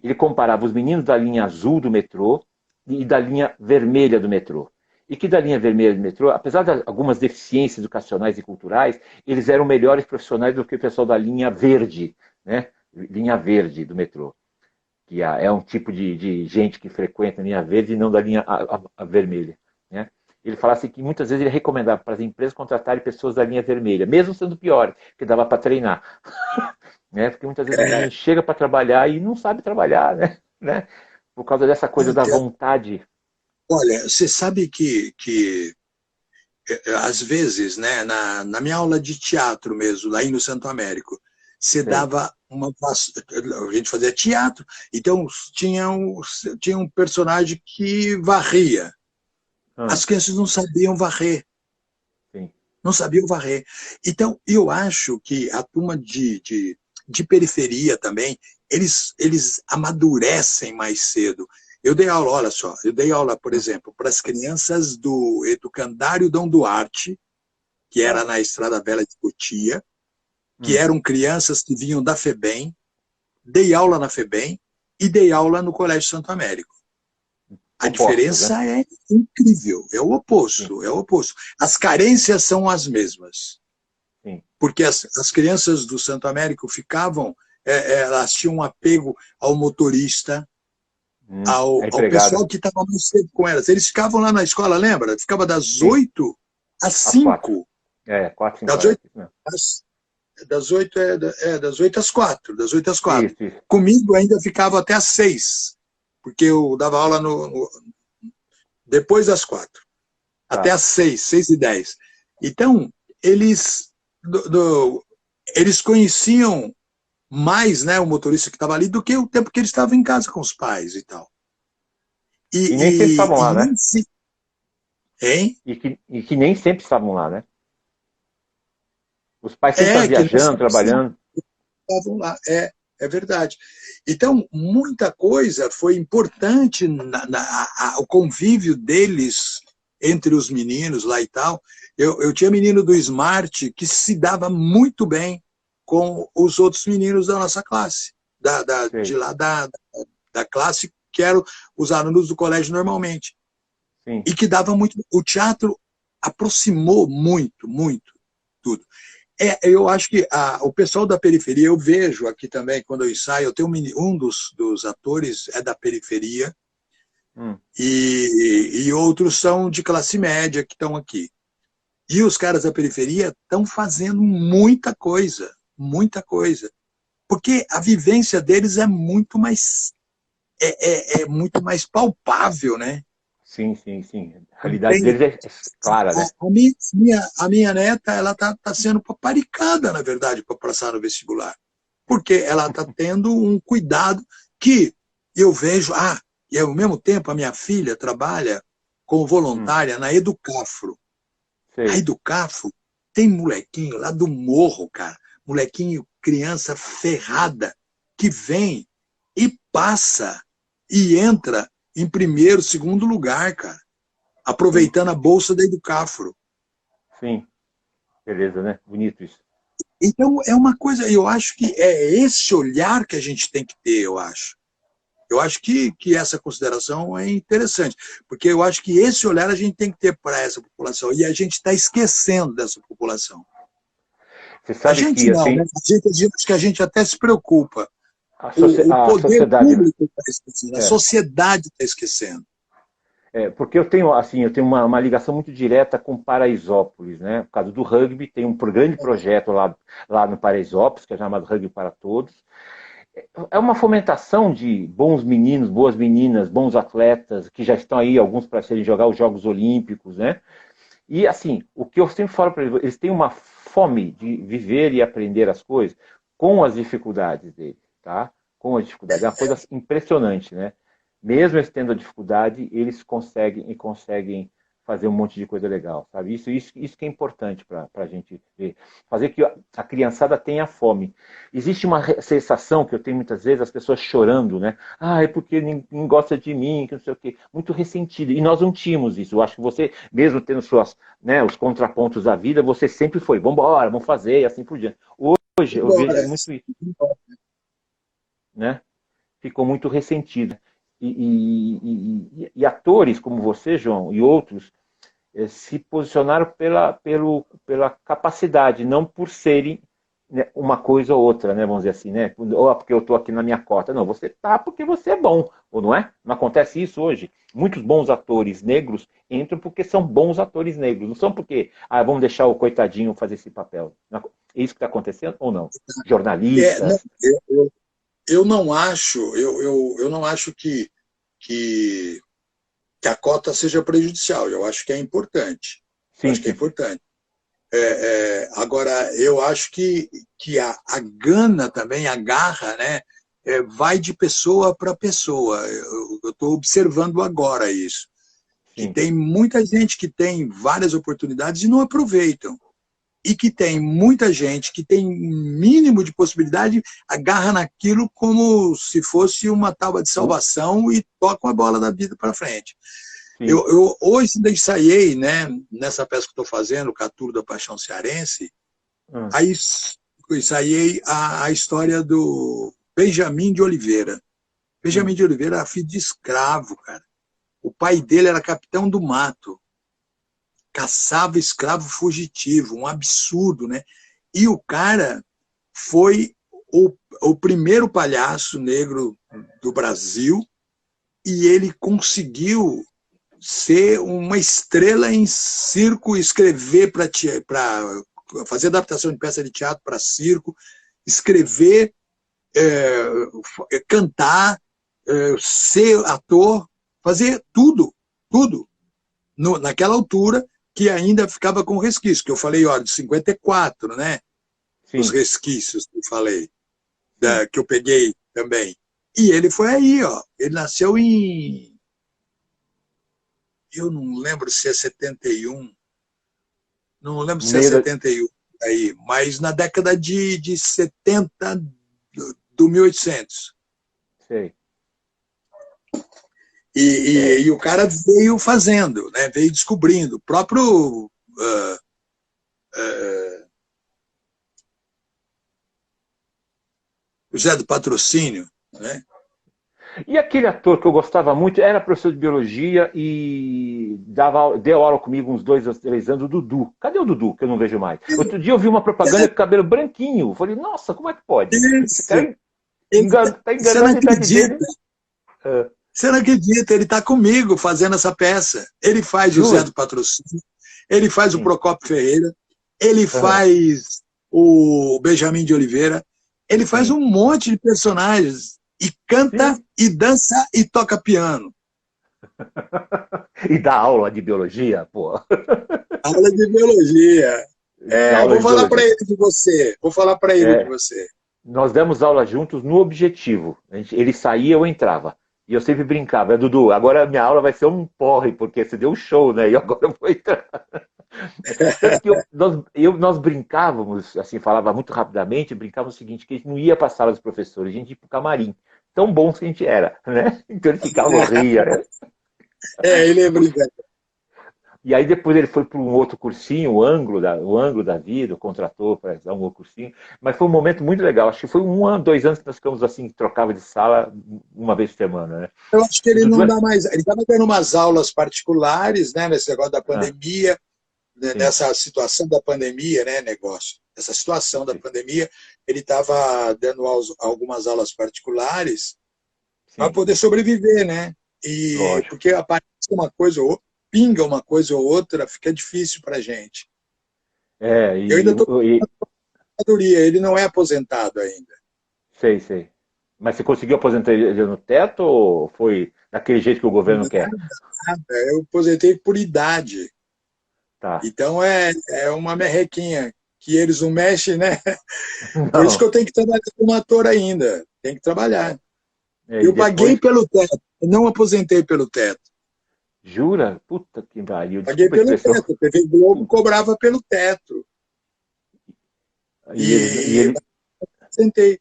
ele comparava os meninos da linha azul do metrô e da linha vermelha do metrô. E que da linha vermelha do metrô, apesar de algumas deficiências educacionais e culturais, eles eram melhores profissionais do que o pessoal da linha verde, né? Linha verde do metrô, que é um tipo de gente que frequenta a linha verde e não da linha vermelha, né? Ele falasse que muitas vezes ele recomendava para as empresas contratarem pessoas da linha vermelha, mesmo sendo piores, que dava para treinar. Né? Porque muitas vezes o menino chega para trabalhar e não sabe trabalhar, né? Por causa dessa coisa da vontade. Olha, você sabe que às vezes, né, na minha aula de teatro mesmo, lá no Santo Américo, você dava a gente fazia teatro, então tinha um personagem que varria. As crianças não sabiam varrer. Sim. Não sabiam varrer. Então, eu acho que a turma de periferia também, eles amadurecem mais cedo. Eu dei aula, olha só, eu dei aula, por exemplo, para as crianças do Educandário Dom Duarte, que era na Estrada Velha de Cotia, que eram crianças que vinham da FEBEM, dei aula na FEBEM e dei aula no Colégio Santo Américo. A diferença, né? É incrível, é o oposto, é o oposto. As carências são as mesmas. Sim. Porque as crianças do Santo Américo ficavam, elas tinham um apego ao motorista, ao pessoal que estava mais cedo com elas. Eles ficavam lá na escola, lembra? Ficava das 8 às 5. 4, 5 das 8, das 8 das 8 às 4. Das 8 às 4. Isso. Comigo ainda ficava até às 6, porque eu dava aula depois das 4. Até às 6h10. Então, eles conheciam mais, né, o motorista que estava ali do que o tempo que eles estavam em casa com os pais e tal. E nem sempre estavam lá, né? Hein? E que nem sempre estavam lá, né? Os pais sempre estavam viajando, trabalhando. Estavam lá, é verdade. Então, muita coisa foi importante o convívio deles entre os meninos lá e tal. Eu tinha menino do Smart que se dava muito bem com os outros meninos da nossa classe, de lá da classe, que eram os alunos do colégio normalmente. Sim. E que dava muito. O teatro aproximou muito, muito tudo. Eu acho que o pessoal da periferia, eu vejo aqui também, quando eu ensaio, eu tenho um dos atores é da periferia, e outros são de classe média que estão aqui. E os caras da periferia estão fazendo muita coisa, porque a vivência deles é muito mais muito mais palpável, né? Sim. A realidade deles é clara, né? A minha neta, ela tá sendo paparicada, na verdade, para passar no vestibular. Porque ela está tendo um cuidado que eu vejo. E ao mesmo tempo a minha filha trabalha como voluntária na Educafro. A Educafro tem molequinho lá do morro, cara. Molequinho, criança ferrada, que vem e passa e entra em primeiro, segundo lugar, cara. Aproveitando a bolsa da Educafro. Sim. Beleza, né? Bonito isso. Então, é uma coisa, eu acho que é esse olhar que a gente tem que ter, eu acho. Eu acho que essa consideração é interessante, porque eu acho que esse olhar a gente tem que ter para essa população, e a gente está esquecendo dessa população. Você A sabe gente que, não, né? assim, Acho que a gente até se preocupa. O a poder sociedade... público está esquecendo, a É. sociedade está esquecendo. Porque eu tenho, assim, eu tenho uma ligação muito direta com Paraisópolis, né? Por causa do rugby, tem um grande projeto lá no Paraisópolis, que é chamado Rugby para Todos. É uma fomentação de bons meninos, boas meninas, bons atletas, que já estão aí, alguns para serem jogar os Jogos Olímpicos, né? E, assim, o que eu sempre falo para eles têm uma fome de viver e aprender as coisas com as dificuldades deles, tá? Com as dificuldades. É uma coisa impressionante, né? Mesmo eles tendo a dificuldade, eles conseguem fazer um monte de coisa legal, sabe? Isso que é importante para a gente ver. Fazer que a criançada tenha fome. Existe uma sensação que eu tenho muitas vezes, as pessoas chorando, né? Ah, é porque ninguém gosta de mim, que não sei o quê. Muito ressentido. E nós não tínhamos isso. Eu acho que você, mesmo tendo suas, né, os contrapontos da vida, você sempre foi, vamos embora, vamos fazer, e assim por diante. Hoje eu vejo muito isso, né? Ficou muito ressentido. E atores como você, João, e outros, se posicionaram pela capacidade, não por serem, né, uma coisa ou outra, né, vamos dizer assim, né? Ou porque eu estou aqui na minha cota. Não, você tá porque você é bom, ou não é? Não acontece isso hoje. Muitos bons atores negros entram porque são bons atores negros, não são porque vamos deixar o coitadinho fazer esse papel. É isso que está acontecendo ou não? Não, Jornalistas. eu não acho, eu não acho que a cota seja prejudicial. Eu acho que é importante. Eu Sim, acho que é sim. importante. Agora, eu acho que a gana também, a garra, né, vai de pessoa para pessoa. Eu estou observando agora isso. Que Sim. tem muita gente que tem várias oportunidades e não aproveitam. E que tem muita gente que tem um mínimo de possibilidade, agarra naquilo como se fosse uma tábua de salvação e toca a bola da vida para frente. Sim. Hoje ainda ensaiei, né, nessa peça que estou fazendo, o Caturo da Paixão Cearense, aí ensaiei a história do Benjamin de Oliveira. Benjamin de Oliveira era filho de escravo, cara. O pai dele era capitão do mato. Caçava escravo fugitivo, um absurdo, né? E o cara foi o primeiro palhaço negro do Brasil e ele conseguiu ser uma estrela em circo, escrever para fazer adaptação de peça de teatro para circo, escrever, cantar, ser ator, fazer tudo, tudo. Naquela altura que ainda ficava com resquício, que eu falei, olha, de 54, né? Os Sim. resquícios que eu falei, que eu peguei também. E ele foi aí, ó. Ele nasceu em. Eu não lembro se é 71. Não lembro se é Meio da... 71 aí, mas na década de 70 do 1800. Sei. E o cara veio fazendo, né? Veio descobrindo. O próprio José do Patrocínio, né? E aquele ator que eu gostava muito, era professor de biologia e deu aula comigo uns 2 ou 3 anos, o Dudu. Cadê o Dudu, que eu não vejo mais? Outro dia eu vi uma propaganda com cabelo branquinho. Eu falei, nossa, como é que pode? Esse Isso. cara tá Você não enganando a idade acredita. dele. Você não acredita, ele está comigo fazendo essa peça. Ele faz José Juro. do Patrocínio, ele faz o Sim. Procópio Ferreira, ele faz o Benjamin de Oliveira, ele faz um monte de personagens e canta Sim. e dança e toca piano. E dá aula de biologia, pô. Aula de biologia. Dá aula Vou de falar para biologia. ele de você. Vou falar para ele de É, você. nós demos aula juntos no Objetivo. Ele saía, eu entrava. E eu sempre brincava, Dudu, agora minha aula vai ser um porre, porque você deu um show, né? E agora eu vou entrar. Tanto que nós brincávamos, assim, falava muito rapidamente, brincávamos o seguinte, que a gente não ia para a sala dos professores, a gente ia para o camarim. Tão bons que a gente era, né? Então ele ficava, ria, né? Ele é brincadeira. E aí depois ele foi para um outro cursinho, o ângulo da vida, contratou para dar um outro cursinho. Mas foi um momento muito legal. Acho que foi 1 ano, 2 anos que nós ficamos assim, trocava de sala uma vez por semana, né? Eu acho que ele não dá mais. Ele estava dando umas aulas particulares, né, nesse negócio da Ah, pandemia, né, sim, nessa situação da pandemia, né, negócio. Essa situação da sim, pandemia, ele estava dando algumas aulas particulares para sim, poder sobreviver, né? E lógico. porque aparece uma coisa ou pinga uma coisa ou outra, fica difícil para a gente. É, Eu ainda estou e com aposentadoria, ele não é aposentado ainda. sei, sei. Mas você conseguiu aposentadoria no teto ou foi daquele jeito que o governo quer? Nada, eu aposentei por idade. Tá. Então é uma merrequinha que eles não mexem, né? Por isso que Não. eu tenho que trabalhar como ator ainda. Tem que trabalhar. É, e Eu paguei depois, pelo teto, não aposentei pelo teto. jura? Puta que pariu. Paguei Desculpa a pelo expressão. teto. A TV Globo cobrava pelo teto. E E ele. aposentei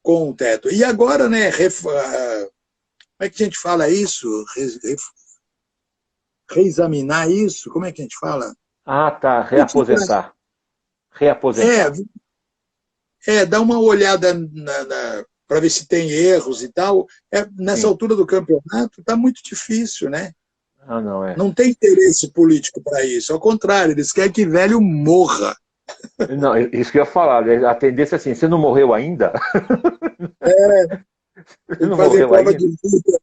com o teto. E agora, né? Como é que a gente fala isso? Reexaminar isso? Como é que a gente fala? Ah, tá. Reaposentar. É, Reaposentar. dá uma olhada para ver se tem erros e tal. Nessa Sim. altura do campeonato está muito difícil, né? Ah, não é. Não tem interesse político para isso. Ao contrário, eles querem que velho morra. Não, isso que eu ia falar, né? A tendência é assim, você não morreu ainda? Você Tem que não fazer morreu prova ainda? de vida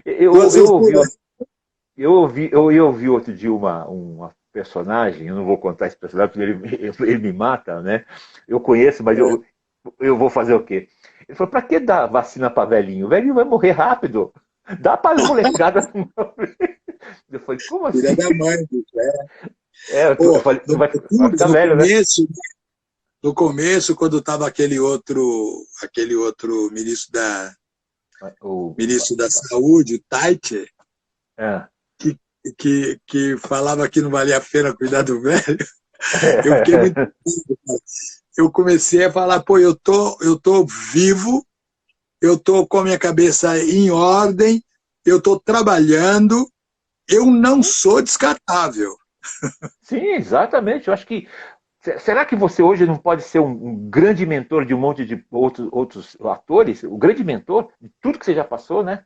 Eu, duas eu vezes por ouvi, ano. eu ouvi outro dia uma personagem, eu não vou contar esse personagem porque ele me mata, né? Eu conheço, mas É, eu vou fazer o quê? Ele falou, pra que dar vacina para velhinho? O velhinho vai morrer rápido. Dá para as molecadas. Eu falei, como filha assim? da mãe, bicho. Eu Pô, falei, no, vai ficar no velho, né? começo, no começo, quando estava aquele outro O, ministro da Saúde, o Taicher, é. que, que falava que não valia a pena cuidar do velho, eu fiquei muito. Eu comecei a falar, pô, eu tô vivo, eu tô com a minha cabeça em ordem, eu tô trabalhando, eu não Sim, sou descartável. sim, exatamente. Eu acho que será que você hoje não pode ser um grande mentor de um monte de outros atores? O grande mentor de tudo que você já passou, né?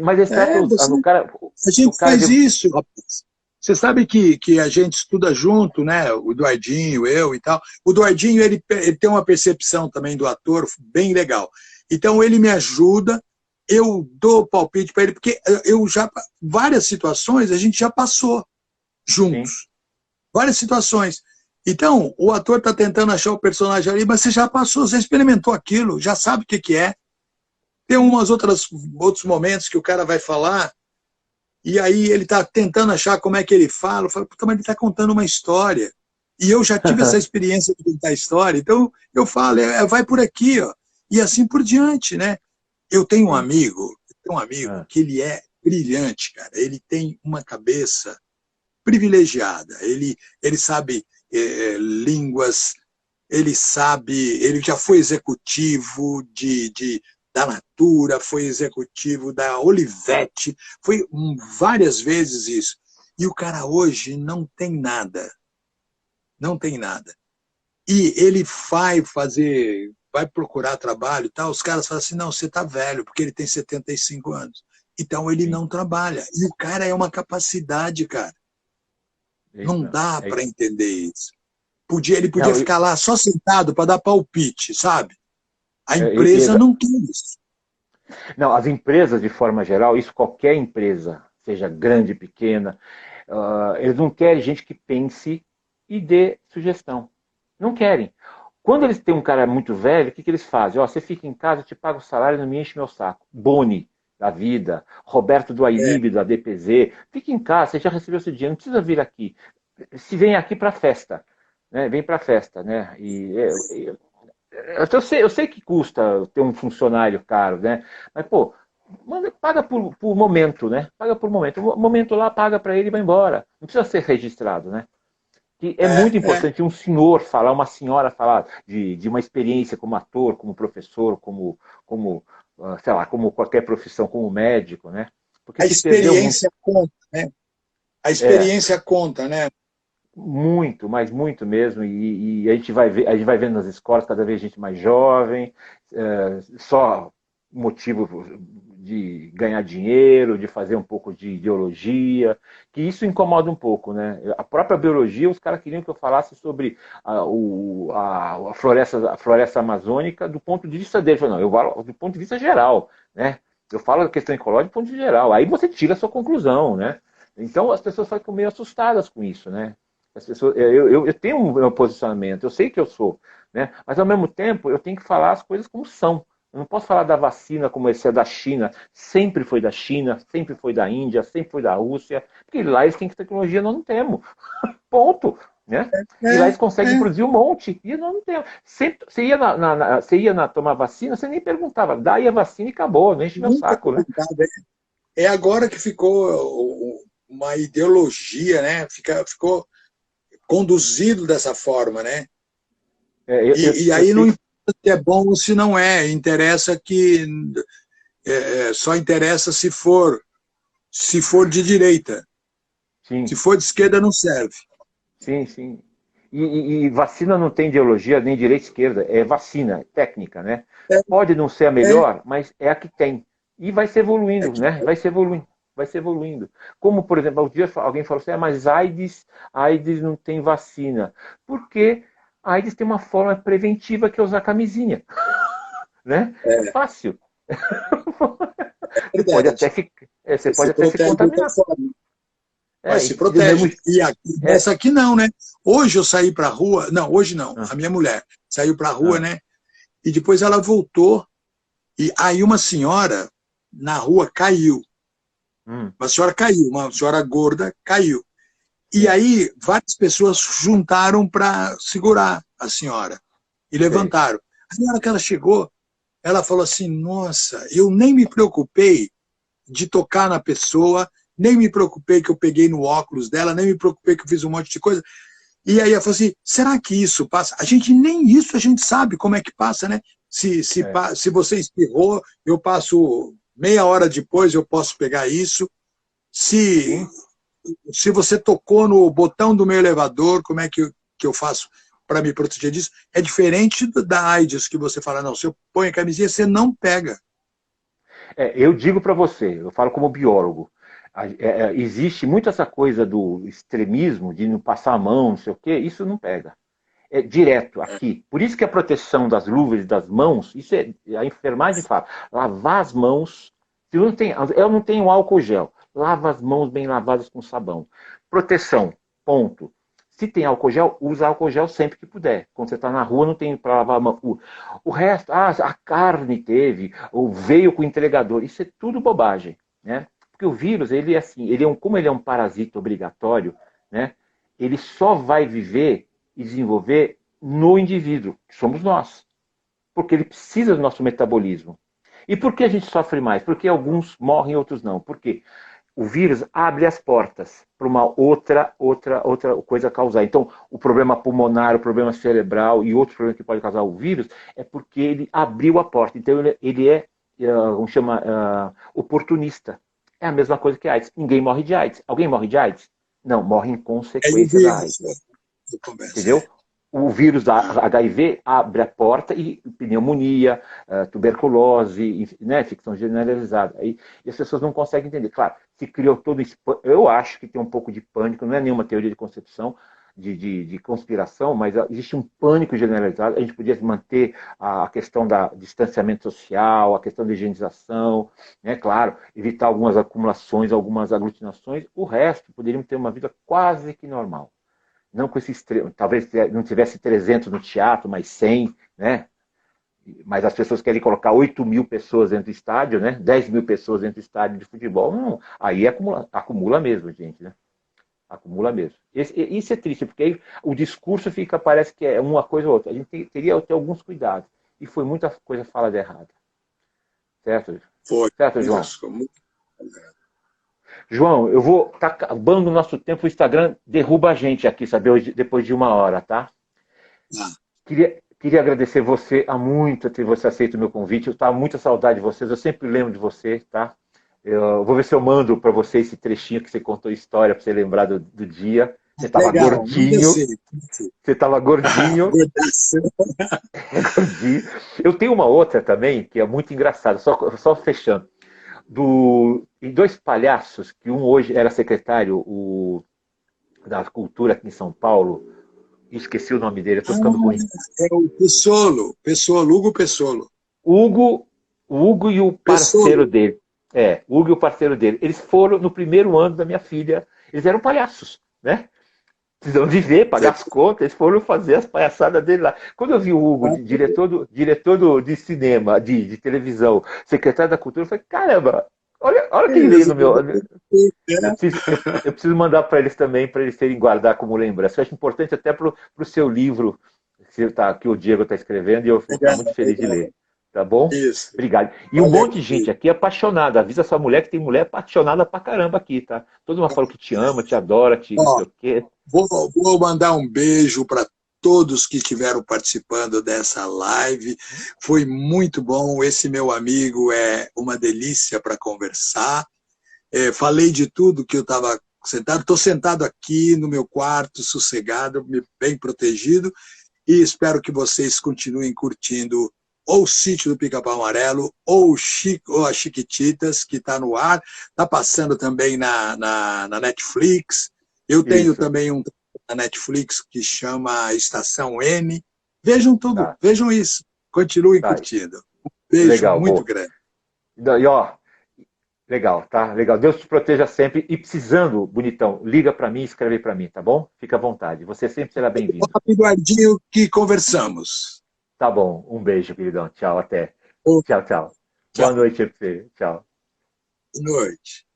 Mas exceto Você, a no gente cara faz de. isso, rapaz. Você sabe que a gente estuda junto, né? O Eduardinho, eu e tal. O Eduardinho, ele tem uma percepção também do ator bem legal. Então, ele me ajuda, eu dou palpite para ele, porque várias situações a gente já passou Sim. juntos. Várias situações. Então, o ator está tentando achar o personagem ali, mas você já passou, você experimentou aquilo, já sabe o que, que é. Tem outros momentos que o cara vai falar, e aí ele está tentando achar como é que ele fala. Eu falo, puta, mas ele está contando uma história. E eu já tive essa experiência de contar história, então eu falo, vai por aqui, ó. E assim por diante, né? Sim. Eu tenho um amigo Ah, que ele é brilhante, cara. Ele tem uma cabeça privilegiada. Ele sabe línguas, ele já foi executivo da Natura, foi executivo da Olivetti, foi várias vezes isso. E o cara hoje não tem nada, não tem nada. E ele vai procurar trabalho e tal, os caras falam assim, não, você está velho, porque ele tem 75 anos. Então ele sim. não trabalha. E o cara é uma capacidade, cara. Não Não. dá para entender isso. Ele podia Não, ficar lá só sentado para dar palpite, sabe? A é, empresa não quer isso. não, as empresas, de forma geral, isso qualquer empresa, seja grande, pequena, eles não querem gente que pense e dê sugestão. Não querem. Quando eles têm um cara muito velho, o que eles fazem? Ó, você fica em casa, eu te pago o salário, não me enche meu saco. Boni, da vida, Roberto do É, Ailib, da DPZ, fica em casa, você já recebeu seu dinheiro, não precisa vir aqui. Se vem aqui para festa, né? Vem para festa, né? Eu sei que custa ter um funcionário caro, né? Mas, pô, paga por momento, né? Paga por momento. O momento lá, paga para ele e vai embora. Não precisa ser registrado, né? Que é muito é. importante um senhor falar, uma senhora falar de uma experiência como ator, como professor, sei lá, como qualquer profissão, como médico, né? Porque A se perdeu muito. experiência conta, né? A experiência conta, né? Muito, mas muito mesmo, e a gente vai ver, a gente vai vendo nas escolas cada vez gente mais jovem, só motivo de ganhar dinheiro, de fazer um pouco de ideologia, que isso incomoda um pouco, né? A própria biologia, os caras queriam que eu falasse sobre a floresta amazônica do ponto de vista deles. Não, eu falo do ponto de vista geral, né? Eu falo da questão ecológica do ponto de vista geral. Aí você tira a sua conclusão, né? Então as pessoas ficam meio assustadas com isso, né? As pessoas, eu tenho um meu posicionamento, eu sei que eu sou, né? Mas ao mesmo tempo eu tenho que falar as coisas como são. Eu não posso falar da vacina como esse é da China, sempre foi da China, sempre foi da Índia, sempre foi da Rússia, porque lá eles têm tecnologia, nós não temos. Ponto. Né? E lá eles conseguem produzir um monte, e nós não temos. Sempre, você ia tomar vacina, você nem perguntava, daí a vacina e acabou, não enche meu saco. Né? É agora que ficou uma ideologia, né? Ficou conduzido dessa forma, né? E aí não importa se é bom ou se não é, interessa que só interessa se for de direita. Sim. Se for de esquerda, não serve. Sim, sim. E vacina não tem ideologia nem direita e esquerda, é vacina, é técnica, né? Pode não ser a melhor, mas é a que tem. E vai se evoluindo, né? Vai se evoluindo. Vai se evoluindo. Como, por exemplo, alguém falou assim, mas AIDS não tem vacina. Por quê? A AIDS tem uma forma preventiva que é usar camisinha. Né? É fácil. Você pode até se contaminar. Mas se protege. E essa aqui não, né? Hoje eu saí para a rua. Não, hoje não. A minha mulher saiu para a rua, né? E depois ela voltou. E aí uma senhora na rua caiu. Uma senhora caiu, uma senhora gorda caiu. E aí várias pessoas juntaram para segurar a senhora e levantaram. Aí na hora que ela chegou, ela falou assim, nossa, eu nem me preocupei de tocar na pessoa, nem me preocupei que eu peguei no óculos dela, nem me preocupei que eu fiz um monte de coisa. E aí ela falou assim, será que isso passa? Nem isso a gente sabe como é que passa, né? Se você espirrou, eu passo meia hora depois, eu posso pegar isso. Se você tocou no botão do meu elevador, como é que eu faço para me proteger disso? É diferente da AIDS, que você fala, não, se eu ponho a camisinha, você não pega. Eu digo para você, eu falo como biólogo, existe muito essa coisa do extremismo, de não passar a mão, não sei o quê, isso não pega. É direto aqui. Por isso que a proteção das luvas e das mãos, isso a enfermagem fala, lavar as mãos, eu não tenho álcool gel, lava as mãos bem lavadas com sabão. Proteção, ponto. Se tem álcool gel, usa álcool gel sempre que puder. Quando você está na rua, não tem para lavar a mão. O resto, a carne teve, ou veio com o entregador, isso é tudo bobagem, né? Porque o vírus, ele é assim, como ele é um parasita obrigatório, né? Ele só vai viver e desenvolver no indivíduo, que somos nós. Porque ele precisa do nosso metabolismo. E por que a gente sofre mais? Porque alguns morrem e outros não. Por quê? O vírus abre as portas para uma outra coisa causar. Então, o problema pulmonar, o problema cerebral e outros problemas que pode causar o vírus é porque ele abriu a porta. Então, ele é, vamos chamar, oportunista. É a mesma coisa que AIDS. Ninguém morre de AIDS. Alguém morre de AIDS? Não, morre em consequência da AIDS. Entendeu? O vírus da HIV abre a porta e pneumonia, tuberculose, né, infecção generalizada. E as pessoas não conseguem entender. Claro, se criou todo esse... Eu acho que tem um pouco de pânico, não é nenhuma teoria de concepção, de conspiração, mas existe um pânico generalizado. A gente podia manter a questão da distanciamento social, a questão da higienização, né, claro, evitar algumas acumulações, algumas aglutinações. O resto, poderíamos ter uma vida quase que normal. Não com esse extremo, talvez não tivesse 300 no teatro, mas 100, né? Mas as pessoas querem colocar 8 mil pessoas dentro do estádio, né? 10 mil pessoas dentro do estádio de futebol. Não, aí acumula mesmo, gente, né? Acumula mesmo. Isso é triste, porque aí o discurso parece que é uma coisa ou outra. A gente teria que ter alguns cuidados. E foi muita coisa falada errada. Certo? Foi. Certo, João? João, eu vou estar acabando o nosso tempo, o Instagram derruba a gente aqui, sabe, depois de 1 hora, tá? Queria agradecer você muito ter você aceito o meu convite, eu estava muita saudade de vocês, eu sempre lembro de você, tá? Eu vou ver se eu mando para você esse trechinho que você contou a história, para você lembrar do dia. Você estava Legal, gordinho. Você estava gordinho. Gordaço. Gordinho. Eu tenho uma outra também, que é muito engraçada, só fechando. Em dois palhaços, que um hoje era secretário da Cultura aqui em São Paulo, esqueci o nome dele, eu tô ficando ruim. É o Pessolo, Hugo Pessolo. O Hugo e o parceiro dele. O Hugo e o parceiro dele. Eles foram no primeiro ano da minha filha, eles eram palhaços, né? Precisam viver, pagar as contas, eles foram fazer as palhaçadas dele lá. Quando eu vi o Hugo, diretor de cinema, de televisão, secretário da cultura, eu falei, caramba, olha quem veio no meu. Eu preciso mandar para eles também, para eles terem guardar como lembrança. Eu acho importante até para o seu livro que o Diego está escrevendo, e eu vou ficar muito feliz de ler. Tá bom? Isso. Obrigado. E um monte de gente aqui apaixonada. Avisa sua mulher que tem mulher apaixonada pra caramba aqui, tá? Todo mundo fala que te ama, te adora, não sei o quê. Vou mandar um beijo para todos que estiveram participando dessa live. Foi muito bom. Esse meu amigo é uma delícia para conversar. Falei de tudo que eu estava sentado. Estou sentado aqui no meu quarto, sossegado, bem protegido. E espero que vocês continuem curtindo ou o Sítio do Pica-Pau Amarelo, ou a Chiquititas, que está no ar. Está passando também na Netflix. Eu tenho também um na Netflix que chama Estação N. Vejam tudo, vejam isso. Continuem curtindo. Um beijo muito grande. E ó, legal, tá? Legal. Deus te proteja sempre. E precisando, bonitão, liga para mim, escreve para mim, tá bom? Fica à vontade. Você sempre será bem-vindo. Eduardinho, que conversamos. Tá bom. Um beijo, queridão. Tchau, até. Tchau. Tchau. Boa noite pra você. Tchau. Boa noite.